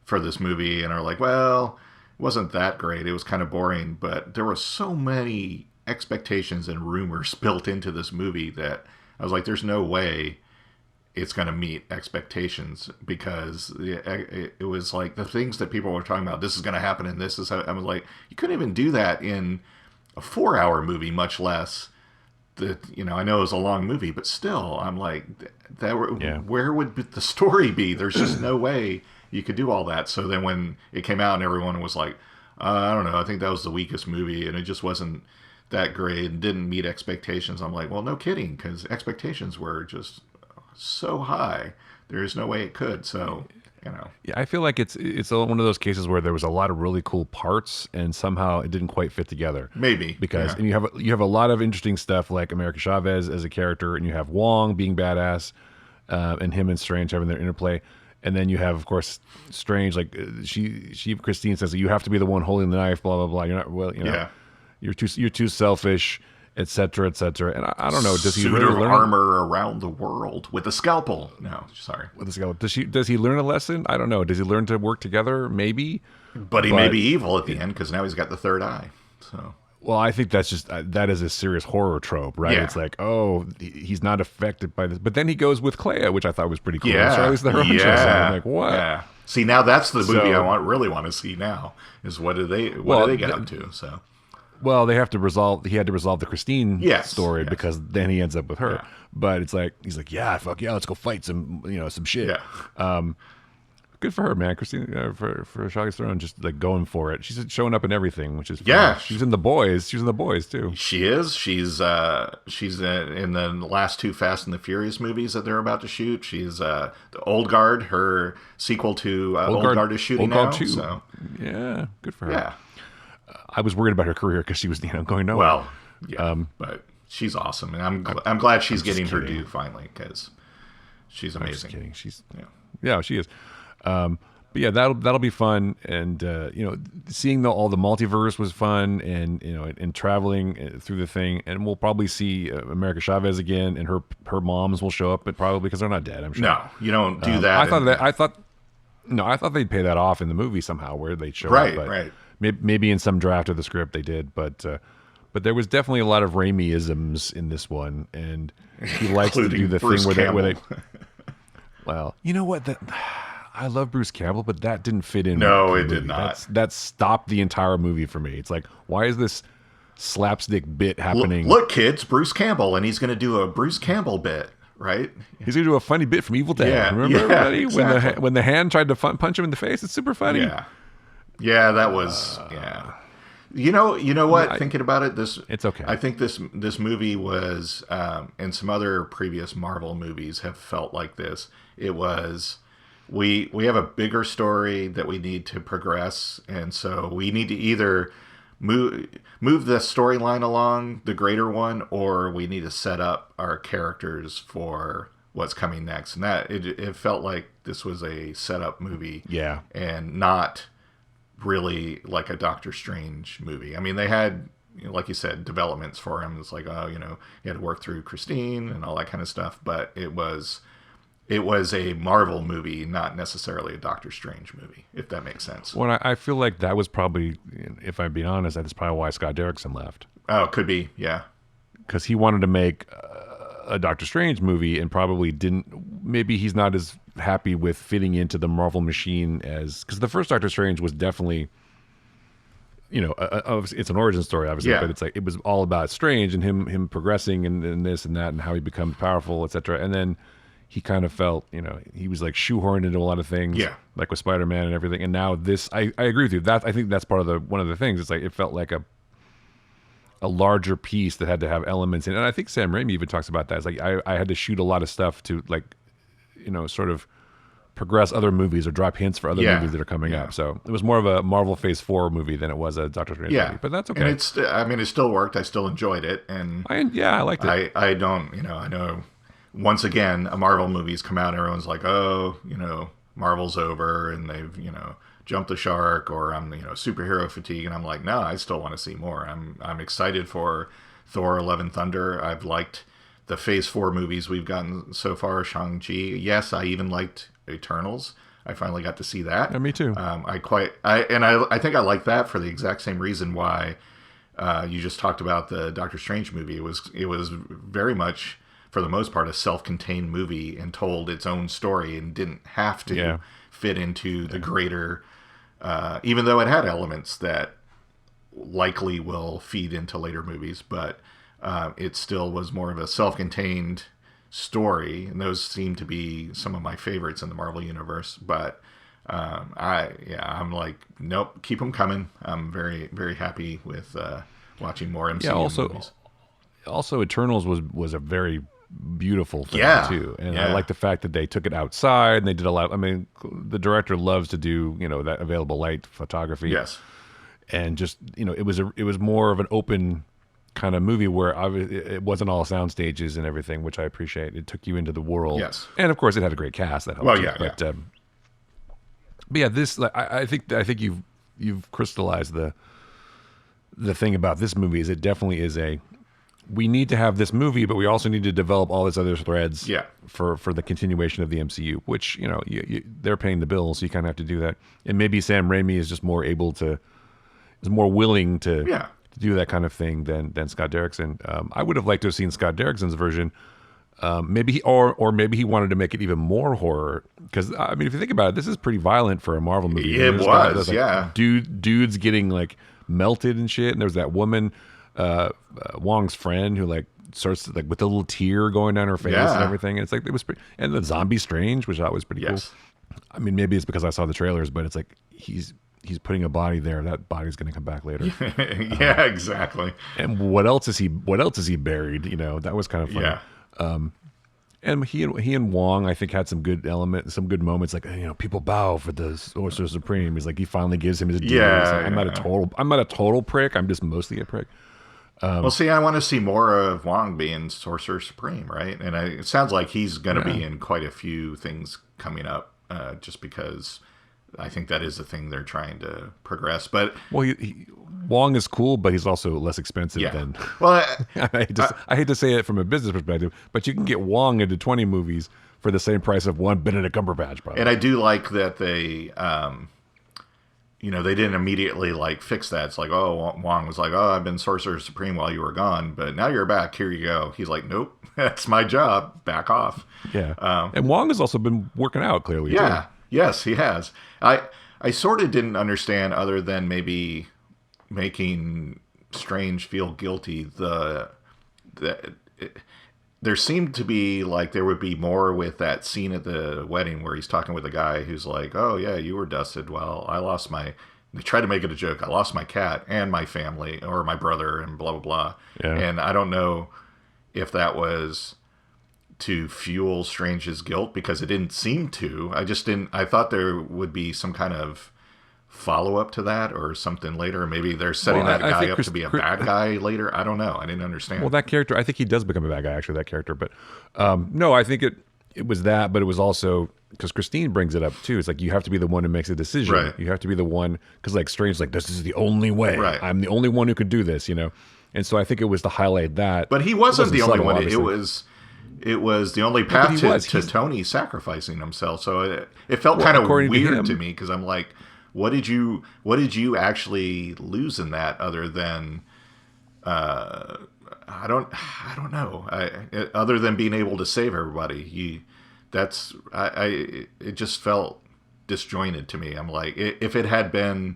for this movie, and are like, well. Wasn't that great. It was kind of boring, but there were so many expectations and rumors built into this movie that I was like, there's no way it's going to meet expectations, because it was like the things that people were talking about, this is going to happen and this is how, I was like, you couldn't even do that in a 4-hour movie, much less that, I know it was a long movie, but still, I'm like, where would the story be? There's just no way you could do all that. So then when it came out and everyone was like, I don't know, I think that was the weakest movie and it just wasn't that great and didn't meet expectations. I'm like, well, no kidding, because expectations were just so high. There's no way it could. So, Yeah, I feel like it's one of those cases where there was a lot of really cool parts and somehow it didn't quite fit together. Maybe. Because and you have a lot of interesting stuff like America Chavez as a character, and you have Wong being badass, and him and Strange having their interplay. And then you have, of course, Strange. Like Christine says that you have to be the one holding the knife. Blah blah blah. You're not you're too selfish, etc. etc. And I don't know. Does he really learn armor around the world with a scalpel? No, sorry. With a scalpel. Does he learn a lesson? I don't know. Does he learn to work together? Maybe. But he may be evil at the end because now he's got the third eye. So. Well, I think that's just that is a serious horror trope, right? Yeah. It's like, oh, he's not affected by this, but then he goes with Clea, which I thought was pretty cool. Yeah, Charlize Theron. I'm like, what? Yeah. See, now that's the movie I really want to see. Now is what do they get up to? So, well, they have to resolve. He had to resolve the Christine story because then he ends up with her. Yeah. But it's like he's like, yeah, fuck yeah, let's go fight some shit. Yeah. Good for her, man. Christine, for Charlize Theron, just like going for it. She's showing up in everything, which is fun. Yeah. She's in The Boys. She's in The Boys too. She is. She's in the last 2 Fast and the Furious movies that they're about to shoot. She's the Old Guard. Her sequel to Old Guard is shooting now. So yeah, good for her. Yeah. I was worried about her career because she was going nowhere. Well, yeah, but she's awesome, and I'm glad she's getting her due finally because she's amazing. I'm just kidding. She's she is. But yeah, that'll be fun, and seeing all the multiverse was fun, and and traveling through the thing, and we'll probably see America Chavez again, and her moms will show up, but probably because they're not dead. I'm sure. No, you don't do that. I thought they'd pay that off in the movie somehow, where they'd show up. Right. Maybe in some draft of the script they did, but there was definitely a lot of Raimi-isms in this one, and he likes to do the Bruce thing where they. Well, you know what I love Bruce Campbell, but that didn't fit in. No, it did not. That stopped the entire movie for me. It's like, why is this slapstick bit happening. Look, kids, Bruce Campbell, and he's going to do a Bruce Campbell bit, right? He's going to do a funny bit from Evil Dead. Yeah, remember, everybody? Exactly. When the hand tried to punch him in the face? It's super funny. Yeah, that was You know what? Thinking about it, it's okay. I think this movie was, and some other previous Marvel movies have felt like this. It was, we have a bigger story that we need to progress, and so we need to either move the storyline along, the greater one, or we need to set up our characters for what's coming next. And that it felt like this was a setup movie, and not really like a Doctor Strange movie. I mean, they had, like you said, developments for him. It's like, you had to work through Christine and all that kind of stuff. But it was a Marvel movie, not necessarily a Doctor Strange movie, if that makes sense. Well, I feel like that was probably, if I'm being honest, that's probably why Scott Derrickson left. Oh, could be, yeah. Because he wanted to make a Doctor Strange movie and probably didn't. Maybe he's not as happy with fitting into the Marvel machine because the first Doctor Strange was definitely, it's an origin story, obviously, but it's like it was all about Strange and him progressing and this and that and how he becomes powerful, etc. And then he kind of felt, he was like shoehorned into a lot of things, like with Spider-Man and everything. And now this, I agree with you. I think that's part of one of the things. It's like it felt like a larger piece that had to have elements in it. And I think Sam Raimi even talks about that. It's like I had to shoot a lot of stuff to sort of progress other movies or drop hints for other movies that are coming up. So it was more of a Marvel Phase 4 movie than it was a Doctor Strange movie. But that's okay. And it still worked. I still enjoyed it. And I liked it. I don't, I know once again, a Marvel movie's come out, everyone's like, oh, Marvel's over and they've, jumped the shark, or I'm, superhero fatigue. And I'm like, no, I still want to see more. I'm excited for Thor: Love and Thunder. I've liked the Phase 4 movies we've gotten so far, Shang-Chi. Yes, I even liked Eternals. I finally got to see that. Yeah, me too. I think I like that for the exact same reason why you just talked about the Doctor Strange movie. It was very much, for the most part, a self-contained movie and told its own story and didn't have to fit into the greater, even though it had elements that likely will feed into later movies, but it still was more of a self-contained story, and those seem to be some of my favorites in the Marvel universe. But I'm like, nope, keep them coming. I'm very, very happy with watching more MCU movies. Also, Eternals was a very beautiful thing too, and I like the fact that they took it outside and they did a lot. I mean, the director loves to do that available light photography. Yes, and just it was more of an open kind of movie where it wasn't all sound stages and everything, which I appreciate. It took you into the world. Yes, and of course it had a great cast that helped. Well, yeah, but yeah, this I think you've crystallized the thing about this movie is it definitely is we need to have this movie, but we also need to develop all these other threads for the continuation of the MCU, which, they're paying the bills, so you kind of have to do that. And maybe Sam Raimi is just more willing to do that kind of thing than Scott Derrickson. I would have liked to have seen Scott Derrickson's version. Maybe he wanted to make it even more horror. Because, I mean, if you think about it, this is pretty violent for a Marvel movie. It was, Dudes getting, like, melted and shit. And there's that woman... Wong's friend who starts with a little tear going down her face and everything. And it's like, it was pretty, and the zombie Strange, which I thought was pretty cool. I mean, maybe it's because I saw the trailers, but it's like he's putting a body there. That body's going to come back later. Exactly. And what else is he buried? That was kind of funny. And he and Wong, I think, had some good moments. Like, people bow for the Sorcerer Supreme. He's like, he finally gives him his due. I'm not a total prick. I'm just mostly a prick. Well, see, I want to see more of Wong being Sorcerer Supreme, right? And it sounds like he's going to be in quite a few things coming up, just because I think that is the thing they're trying to progress. But Wong is cool, but he's also less expensive than. Well, I hate to say it from a business perspective, but you can get Wong into 20 movies for the same price of one Benedict Cumberbatch, probably. And I do like that they. They didn't immediately fix that. It's like, oh, Wong was like, oh, I've been Sorcerer Supreme while you were gone, but now you're back. Here you go. He's like, nope, that's my job. Back off. Yeah. And Wong has also been working out clearly. Yeah. Too. Yes, he has. I sort of didn't understand, other than maybe making Strange feel guilty, there seemed to be like there would be more with that scene at the wedding where he's talking with a guy who's like, "Oh yeah, you were dusted. Well, I lost my." They tried to make it a joke. I lost my cat and my family, or my brother, and blah blah blah. Yeah. And I don't know if that was to fuel Strange's guilt, because it didn't seem to. I thought there would be some kind of follow-up to that or something later. Maybe they're setting that guy up to be a bad guy later. I don't know. I didn't understand. Well, that character, I think he does become a bad guy, actually, that character. But no, I think it was that, but it was also, because Christine brings it up too. It's like, you have to be the one who makes a decision. Right. You have to be the one, because like Strange's like, this is the only way. Right. I'm the only one who could do this, you know? And so I think it was to highlight that. But he wasn't the only one. Obviously. It was the only path to Tony sacrificing himself. So it felt kind of weird to me, because I'm like, what did you actually lose in that, other than I don't know. Other than being able to save everybody, it just felt disjointed to me. I'm like, if it had been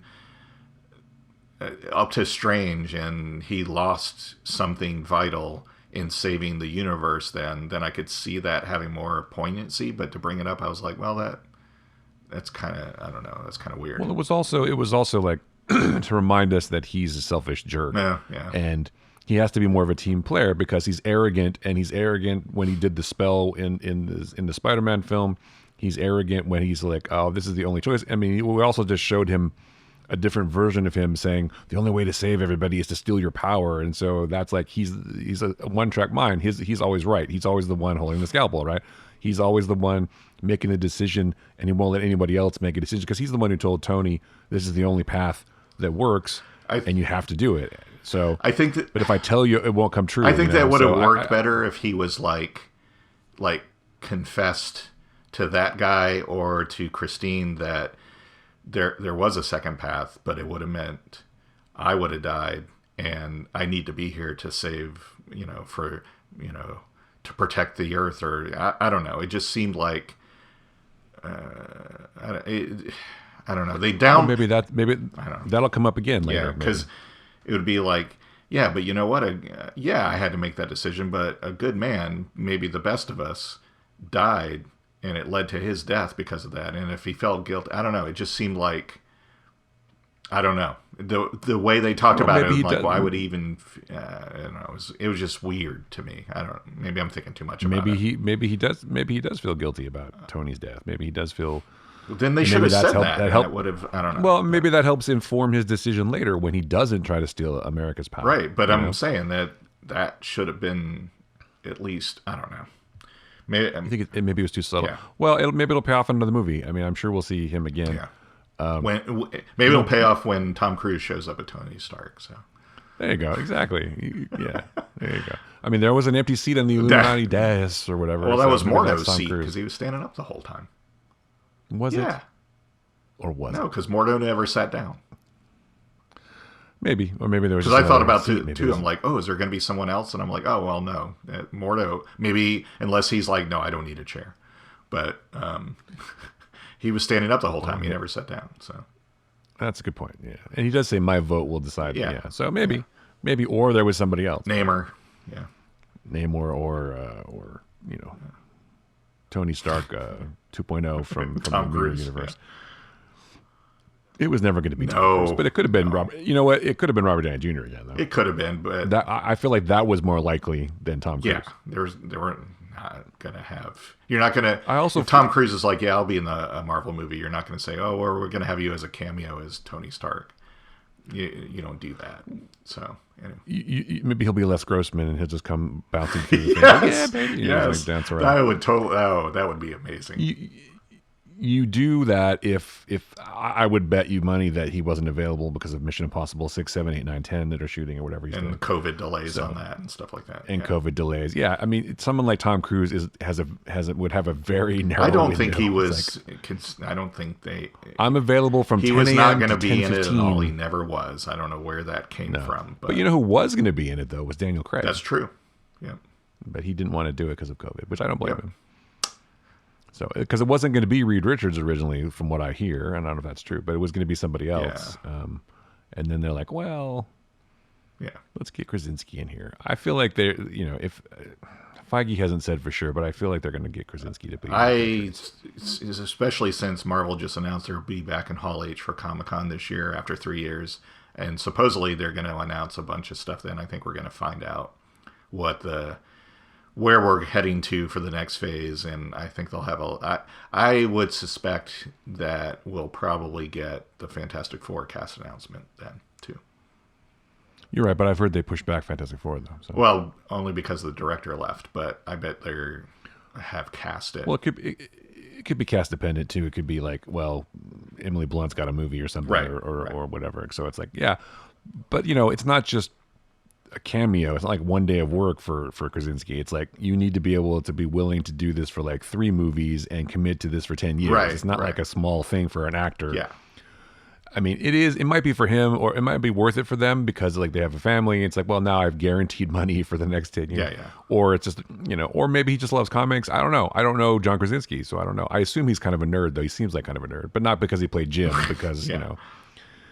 up to Strange and he lost something vital in saving the universe, then I could see that having more poignancy. But to bring it up, I was like, well, that's kind of, I don't know, that's kind of weird. Well, it was also like to remind us that he's a selfish jerk. Yeah. And he has to be more of a team player, because he's arrogant, and he's arrogant when he did the spell in the Spider-Man film. He's arrogant when he's like, oh, this is the only choice. I mean, we also just showed him a different version of him saying the only way to save everybody is to steal your power. And so that's like, he's a one-track mind. He's always right. He's always the one holding the scalpel, right? He's always the one making the decision, and he won't let anybody else make a decision, because he's the one who told Tony this is the only path that works, and you have to do it. So I think that, but if I tell you, it won't come true. I think that would have worked better if he was like confessed to that guy or to Christine that there was a second path, but it would have meant I would have died, and I need to be here to save, to protect the Earth, or I don't know. It just seemed like I don't know. They down maybe that'll come up again later. Yeah, because it would be like, yeah, but you know what? I had to make that decision, but a good man, maybe the best of us, died, and it led to his death because of that. And if he felt guilt, I don't know. It just seemed like, I don't know, the way they talked about it. Like, why would he even? I don't know. It was just weird to me. I don't. Maybe I'm thinking too much about it. Maybe he does feel guilty about Tony's death. Maybe he does feel. Then they should have said that. That would have. I don't know. Well, maybe that helps inform his decision later when he doesn't try to steal America's power. Right, but I'm saying that should have been at least. I don't know. Maybe, I think maybe it was too subtle. Yeah. Well, maybe it'll pay off in another movie. I mean, I'm sure we'll see him again. Yeah. Maybe it'll pay off when Tom Cruise shows up at Tony Stark. So there you go. Exactly. Yeah. There you go. I mean, there was an empty seat on the Illuminati dais or whatever. Well, that was Mordo's seat, because he was standing up the whole time. Was it? Or was it? No, because Mordo never sat down. Maybe. Or maybe there was. Because I thought about too. I'm like, oh, is there going to be someone else? And I'm like, oh, well, no. Mordo, maybe, unless he's like, no, I don't need a chair. But he was standing up the whole time. He never sat down. So that's a good point. Yeah. And he does say, my vote will decide. Yeah. So maybe, or there was somebody else. Namor. Yeah. Namor or Tony Stark 2.0 from the Mirror Universe. Yeah. It was never going to be Tom Cruise, but it could have been Robert. You know what? It could have been Robert Downey Jr. again, though. It could have been, but I feel like that was more likely than Tom Cruise. Yeah, they weren't going to have. You're not going to. If Tom Cruise is like, yeah, I'll be in a Marvel movie. You're not going to say, oh, well, we're going to have you as a cameo as Tony Stark. You don't do that. So anyway. Maybe he'll be Les Grossman and he'll just come bouncing through the thing. Yes, like, yeah, baby. Yes. Like, dance around. I would totally. Oh, that would be amazing. You do that if I would bet you money that he wasn't available because of Mission Impossible 6, 7, 8, 9, 10 that are shooting or whatever he's doing. And COVID delays on that and stuff like that. And COVID delays. Yeah, I mean, someone like Tom Cruise would have a very narrow. I don't think he was. I don't think they. I'm available from 10 a.m. He was not going to be in it at all. He never was. I don't know where that came from. But you know who was going to be in it though was Daniel Craig. That's true. Yeah. But he didn't want to do it because of COVID, which I don't blame him. So, because it wasn't going to be Reed Richards originally, from what I hear, and I don't know if that's true, but it was going to be somebody else. Yeah. And then they're like, well, Yeah. Let's get Krasinski in here. I feel like they're, if Feige hasn't said for sure, but I feel like they're going to get Krasinski to be. Especially since Marvel just announced they'll be back in Hall H for Comic-Con this year after 3 years. And supposedly they're going to announce a bunch of stuff then. I think we're going to find out where we're heading to for the next phase. And I think they'll have I would suspect that we'll probably get the Fantastic Four cast announcement then too. You're right, but I've heard they pushed back Fantastic Four though. So. Well, only because the director left, but I bet they have cast it. Well, it could be cast dependent too. It could be like, well, Emily Blunt's got a movie or something, right, or whatever. So it's like, yeah, but it's not just a cameo. It's not like one day of work for Krasinski. It's like you need to be able to be willing to do this for like 3 movies and commit to this for 10 years. Right, it's not like a small thing for an actor. Yeah. I mean, it might be for him, or it might be worth it for them because like they have a family. It's like, well, now I've guaranteed money for the next 10 years. Yeah. Or it's just, or maybe he just loves comics. I don't know. I don't know John Krasinski, so I don't know. I assume he's kind of a nerd, though. He seems like kind of a nerd, but not because he played Jim, because,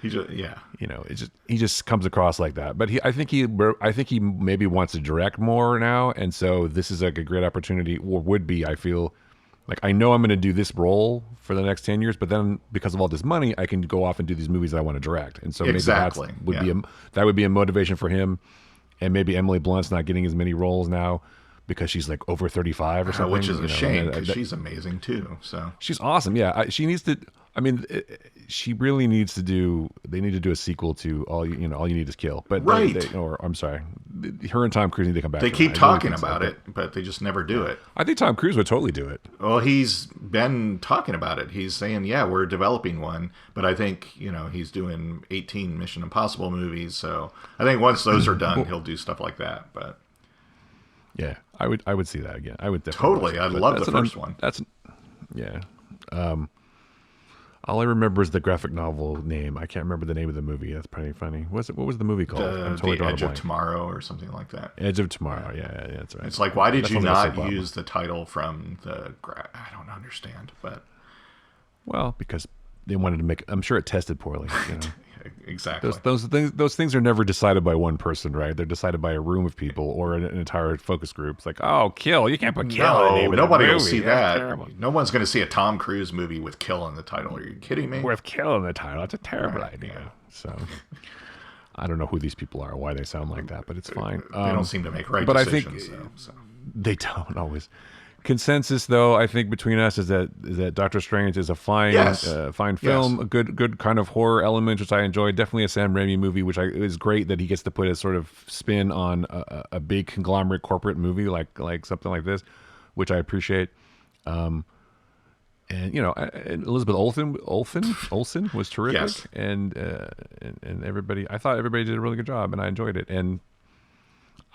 he just, he just comes across like that. But I think he maybe wants to direct more now. And so this is like a great opportunity, or would be, I feel. Like, I know I'm going to do this role for the next 10 years, but then because of all this money, I can go off and do these movies that I want to direct. And so maybe that would be a motivation for him. And maybe Emily Blunt's not getting as many roles now because she's like over 35 or something. Which is a shame because she's amazing too. So she's awesome. Yeah. She needs to, she really needs to they need to do a sequel to All You Need Is Kill. But right. I'm sorry. Her and Tom Cruise need to come back. They keep talking about it, but they just never do it. I think Tom Cruise would totally do it. Well, he's been talking about it. He's saying, yeah, we're developing one. But I think, he's doing 18 Mission Impossible movies. So I think once those are done, he'll do stuff like that. But yeah, I would see that again. I would definitely. Totally. I love the first one. Yeah. All I remember is the graphic novel name. I can't remember the name of the movie. That's pretty funny. What was the movie called? I'm totally The Edge of Tomorrow or something like that. Edge of Tomorrow. Yeah, that's right. It's like, why did you not use the title from I don't understand, but well, because they wanted to make. I'm sure it tested poorly. Exactly. Those things are never decided by one person, right? They're decided by a room of people or an entire focus group. It's like, oh, Kill. You can't put Kill in the name of nobody the will movie. see That's that. terrible. No one's going to see a Tom Cruise movie with Kill in the title. Are you kidding me? With Kill in the title. That's a terrible idea. Yeah. So I don't know who these people are, why they sound like that, but it's fine. They don't seem to make right but decisions. I think they don't always. Consensus, though, I think between us is that Doctor Strange is a fine film, a good kind of horror element, which I enjoyed. Definitely a Sam Raimi movie, which is great that he gets to put a sort of spin on a big conglomerate corporate movie like something like this, which I appreciate. And Elizabeth Olsen was terrific, yes. and everybody. I thought everybody did a really good job, and I enjoyed it. And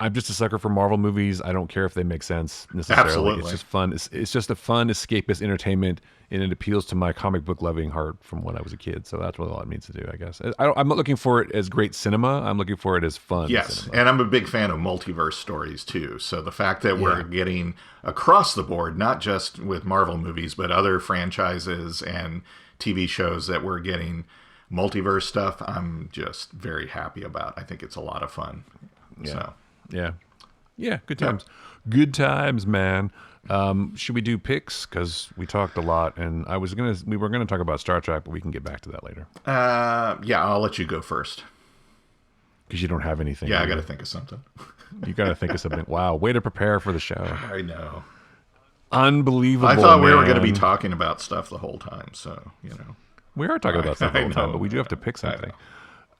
I'm just a sucker for Marvel movies. I don't care if they make sense necessarily. Absolutely. It's just fun. It's just a fun escapist entertainment, and it appeals to my comic book loving heart from when I was a kid. So that's really all it means to do, I guess. I'm not looking for it as great cinema. I'm looking for it as fun. Yes, cinema. and I'm a big fan of multiverse stories too. So the fact that we're getting across the board, not just with Marvel movies, but other franchises and TV shows that we're getting multiverse stuff, I'm just very happy about. I think it's a lot of fun. Yeah. So. Yeah, good times. Yeah. Good times, man. Should we do picks? Because we talked a lot, and we were gonna talk about Star Trek, but we can get back to that later. Yeah, I'll let you go first. Because you don't have anything. Yeah, I got to think of something. You got to think of something. Wow, way to prepare for the show. I know. Unbelievable. I thought we were going to be talking about stuff the whole time, so we are talking about stuff the whole time, but we do have to pick something.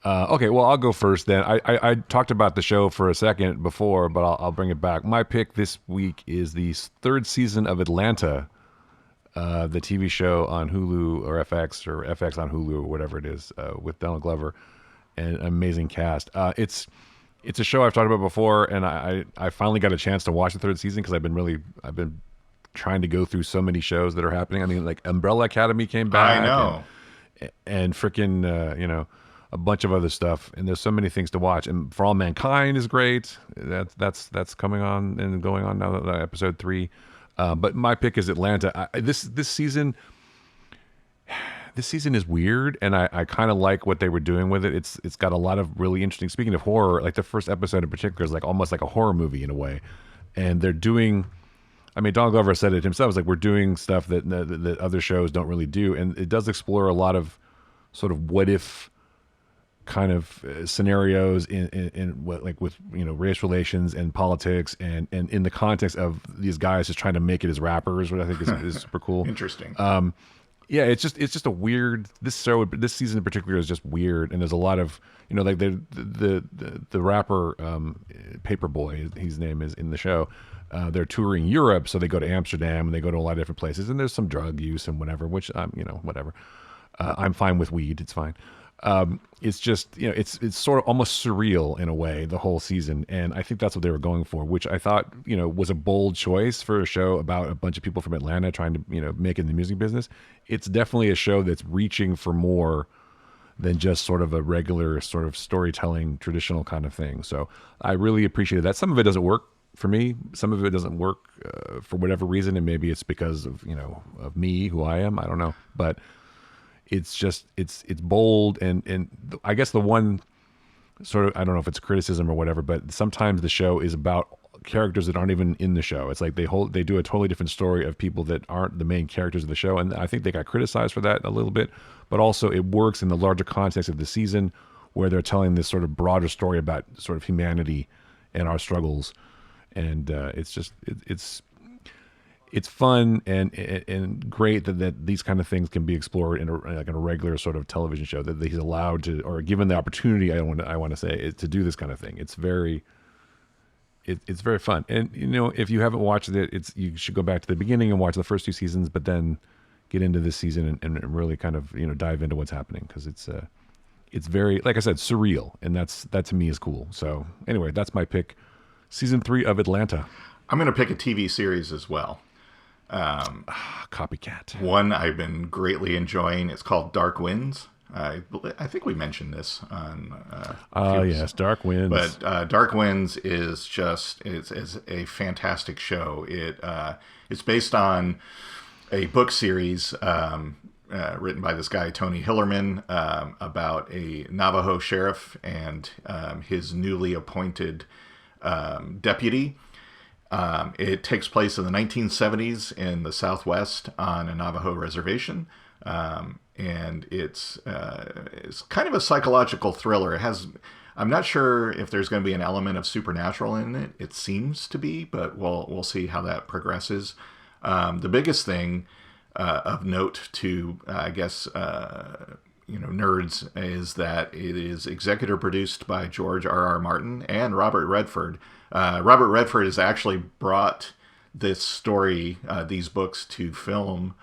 Okay, well, I'll go first then. I talked about the show for a second before, but I'll bring it back. My pick this week is the 3rd season of Atlanta, the TV show on Hulu or FX on Hulu or whatever it is, with Donald Glover and an amazing cast. It's a show I've talked about before, and I finally got a chance to watch the 3rd season because I've been trying to go through so many shows that are happening. I mean, like Umbrella Academy came back. I know. And freaking, a bunch of other stuff, and there's so many things to watch. And For All Mankind is great. That's coming on and going on now. Episode 3, but my pick is Atlanta. This season this season is weird, and I kind of like what they were doing with it. It's got a lot of really interesting. Speaking of horror, like the first episode in particular is like almost like a horror movie in a way, and they're doing. I mean, Don Glover said it himself. It's like we're doing stuff that other shows don't really do, and it does explore a lot of sort of what if kind of scenarios in what, like with race relations and politics and in the context of these guys just trying to make it as rappers, which I think is super cool. Interesting. Yeah, it's just a weird. This season in particular is just weird, and there's a lot of like the rapper Paperboy, his name is in the show. They're touring Europe, so they go to Amsterdam and they go to a lot of different places, and there's some drug use and whatever, which whatever. I'm fine with weed; it's fine. It's just it's sort of almost surreal in a way, the whole season, and I think that's what they were going for, which I thought was a bold choice for a show about a bunch of people from Atlanta trying to make it in the music business. It's definitely a show that's reaching for more than just sort of a regular sort of storytelling traditional kind of thing. So I really appreciated that. Some of it doesn't work for me. Some of it doesn't work for whatever reason, and maybe it's because of of me, who I am. I don't know, but it's just it's bold, and I guess the one sort of, I don't know if it's criticism or whatever, but sometimes the show is about characters that aren't even in the show. It's like they do a totally different story of people that aren't the main characters of the show, and I think they got criticized for that a little bit. But also it works in the larger context of the season, where they're telling this sort of broader story about sort of humanity and our struggles, and it's fun and great that these kind of things can be explored in a regular sort of television show, that he's allowed to, or given the opportunity, I want to say, to do this kind of thing. It's very fun. And if you haven't watched it, you should go back to the beginning and watch the first two seasons, but then get into this season and really kind of dive into what's happening, because it's very, like I said, surreal, and that to me is cool. So anyway, that's my pick, season 3 of Atlanta. I'm going to pick a TV series as well. Copycat. One I've been greatly enjoying. It's called Dark Winds. I think we mentioned this on. Yes, Dark Winds. But Dark Winds is a fantastic show. It's based on a book series written by this guy Tony Hillerman about a Navajo sheriff and his newly appointed deputy. It takes place in the 1970s in the Southwest on a Navajo reservation, and it's kind of a psychological thriller. I'm not sure if there's going to be an element of supernatural in it. It seems to be, but we'll see how that progresses. The biggest thing of note to, I guess, nerds, is that it is executive produced by George R.R. Martin and Robert Redford. Robert Redford has actually brought this story, these books, to film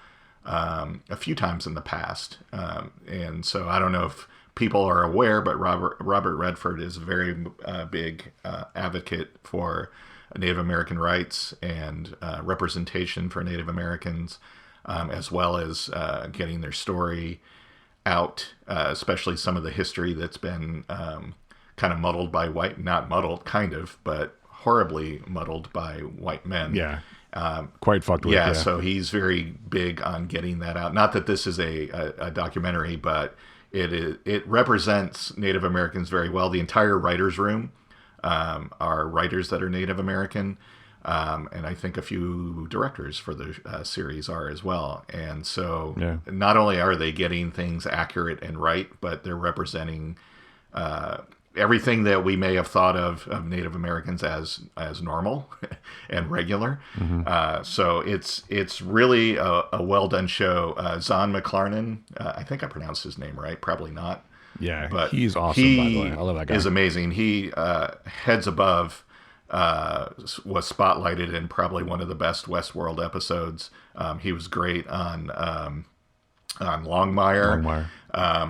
a few times in the past. And so I don't know if people are aware, but Robert Redford is a very big advocate for Native American rights and representation for Native Americans, as well as getting their story out, especially some of the history that's been kind of muddled by not muddled, kind of, but horribly muddled by white men. Yeah. Quite fucked with. Yeah, so he's very big on getting that out. Not that this is a documentary, but it represents Native Americans very well. The entire writer's room are writers that are Native American, and I think a few directors for the series are as well. And so not only are they getting things accurate and right, but they're representing everything that we may have thought of Native Americans as normal and regular. Mm-hmm. So it's really a well done show. Zahn McClarnon, I think I pronounced his name right, probably not. Yeah, but he's awesome, by the way. I love that guy. He's amazing. He Heads Above was spotlighted in probably one of the best Westworld episodes. He was great on Longmire.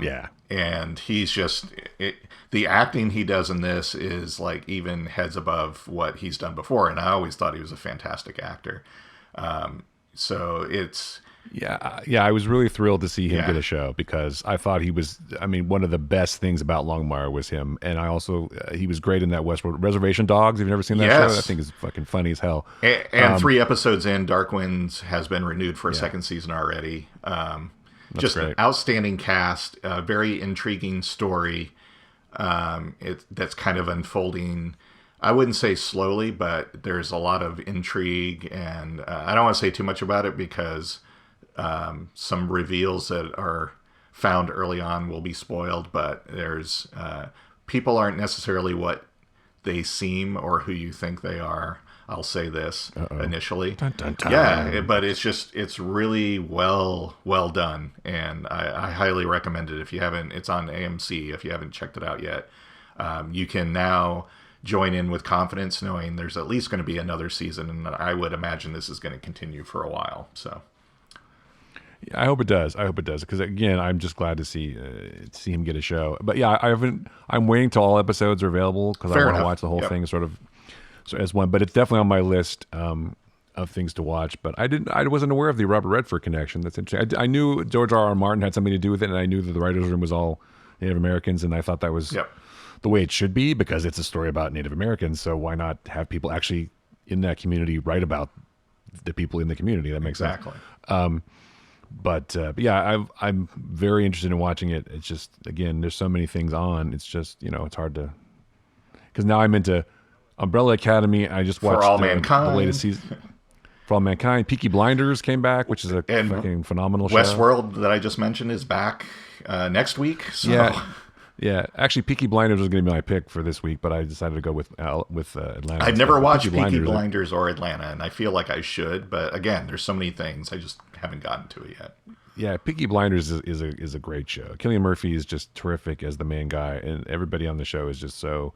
Yeah. And he's just the acting he does in this is like even heads above what he's done before, and I always thought he was a fantastic actor. So it's I was really thrilled to see him get a show, because I thought he was, one of the best things about Longmire was him, and I also he was great in that Westworld Reservation Dogs. Have you never seen that show? I think it's fucking funny as hell. And 3 episodes in, Dark Winds has been renewed for a second season already. just an outstanding cast, a very intriguing story. That's kind of unfolding. I wouldn't say slowly, but there's a lot of intrigue, and I don't want to say too much about it because some reveals that are found early on will be spoiled. But there's people aren't necessarily what they seem or who you think they are. I'll say this initially. Dun, dun, dun. Yeah, but it's really well done, and I highly recommend it if you haven't. It's on AMC if you haven't checked it out yet. You can now join in with confidence knowing there's at least going to be another season, and I would imagine this is going to continue for a while. So yeah, I hope it does because again, I'm just glad to see him get a show. But yeah, I'm waiting till all episodes are available because I want to watch the whole thing sort of as one. But it's definitely on my list of things to watch. But I wasn't aware of the Robert Redford connection. That's interesting. I knew George R.R. Martin had something to do with it, and I knew that the writers' room was all Native Americans, and I thought that was the way it should be because it's a story about Native Americans. So why not have people actually in that community write about the people in the community? That makes sense. But yeah, I'm very interested in watching it. It's just, again, there's so many things on. It's just, it's hard to, because now I'm into Umbrella Academy. I just watched the latest season. For All Mankind. Peaky Blinders came back, which is a fucking phenomenal show. Westworld that I just mentioned is back next week. So. Yeah. Actually, Peaky Blinders was going to be my pick for this week, but I decided to go with Atlanta. I've never watched Peaky Blinders or Atlanta, and I feel like I should. But again, there's so many things. I just haven't gotten to it yet. Yeah, Peaky Blinders is a great show. Cillian Murphy is just terrific as the main guy, and everybody on the show is just so...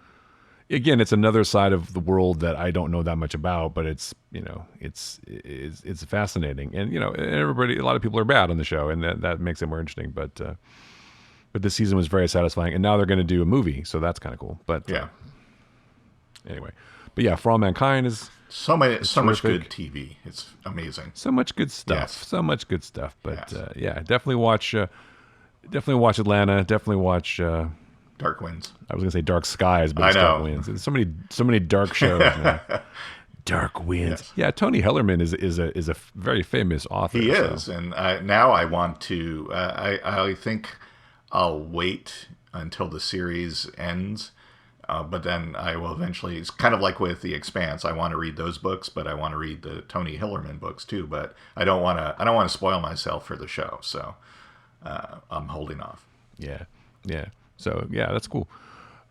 Again, it's another side of the world that I don't know that much about, but it's it's fascinating, and everybody, a lot of people are bad on the show, and that makes it more interesting. But this season was very satisfying, and now they're going to do a movie, so that's kind of cool. But anyway, but yeah, For All Mankind is so much good TV. It's amazing. So much good stuff. Yes. So much good stuff. But definitely watch Atlanta. Definitely watch. Dark Winds. I was going to say Dark Skies, but it's Dark Winds. There's so many dark shows. Man. Dark Winds. Yes. Yeah, Tony Hellerman is a very famous author. He is, and now I want to. I think I'll wait until the series ends, but then I will eventually. It's kind of like with The Expanse. I want to read those books, but I want to read the Tony Hillerman books too. But I don't want to spoil myself for the show, so I'm holding off. Yeah. So, yeah, that's cool.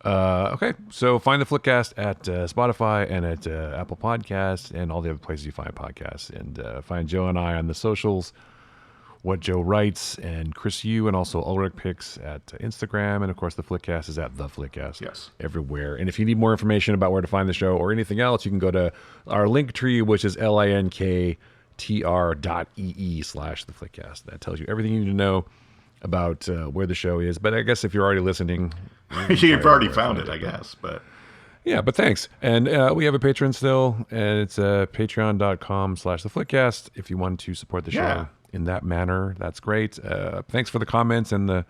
Okay, so find the Flickcast at Spotify and at Apple Podcasts and all the other places you find podcasts. And find Joe and I on the socials, What Joe Writes, and Chris Yu, and also Ulrich Picks at Instagram. And, of course, the Flickcast is at TheFlickcast. Yes. Everywhere. And if you need more information about where to find the show or anything else, you can go to our link tree, which is linktr.ee/TheFlickcast. That tells you everything you need to know about where the show is. But I guess if you're already listening... You've already found it, I guess. But yeah, but thanks. And we have a Patreon still, and it's patreon.com/TheFlickcast. If you want to support the show in that manner, that's great. Thanks for the comments and the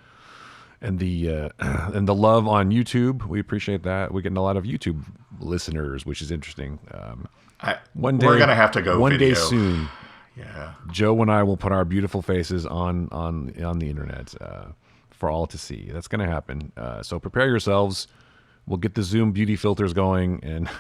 love on YouTube. We appreciate that. We're getting a lot of YouTube listeners, which is interesting. One day we're gonna have to go one video. day soon. Yeah, Joe and I will put our beautiful faces on the internet for all to see. That's going to happen. So prepare yourselves. We'll get the Zoom beauty filters going, and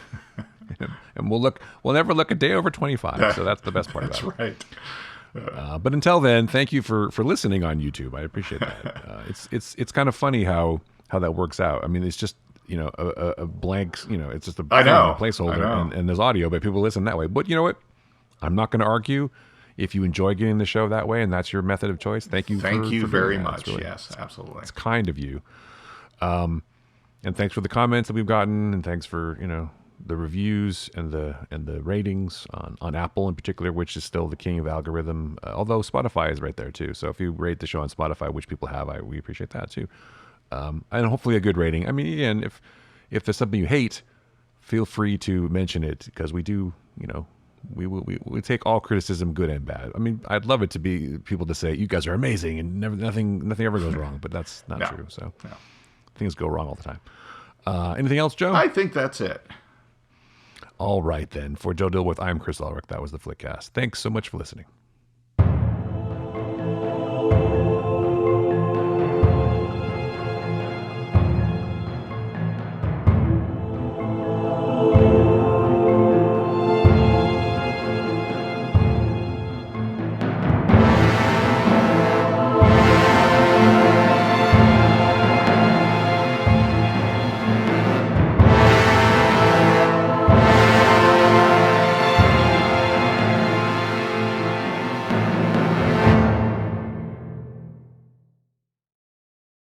we'll never look a day over 25. So that's the best part about it. That's right. But until then, thank you for listening on YouTube. I appreciate that. It's kind of funny how that works out. I mean, it's just a blank. It's just a placeholder, and there's audio, but people listen that way. But you know what? I'm not going to argue. If you enjoy getting the show that way and that's your method of choice, thank you. Thank you very much. Yes, absolutely. It's kind of you. And thanks for the comments that we've gotten, and thanks for the reviews and the ratings on Apple in particular, which is still the king of algorithm. Although Spotify is right there too. So if you rate the show on Spotify, which people have, we appreciate that too. And hopefully a good rating. I mean, again, if there's something you hate, feel free to mention it because we do. We take all criticism, good and bad. I mean, I'd love it to be people to say you guys are amazing and nothing ever goes wrong, but that's not true. So things go wrong all the time. Anything else, Joe? I think that's it. All right then. For Joe Dilworth, I'm Chris Ulrich. That was the Flickcast. Thanks so much for listening.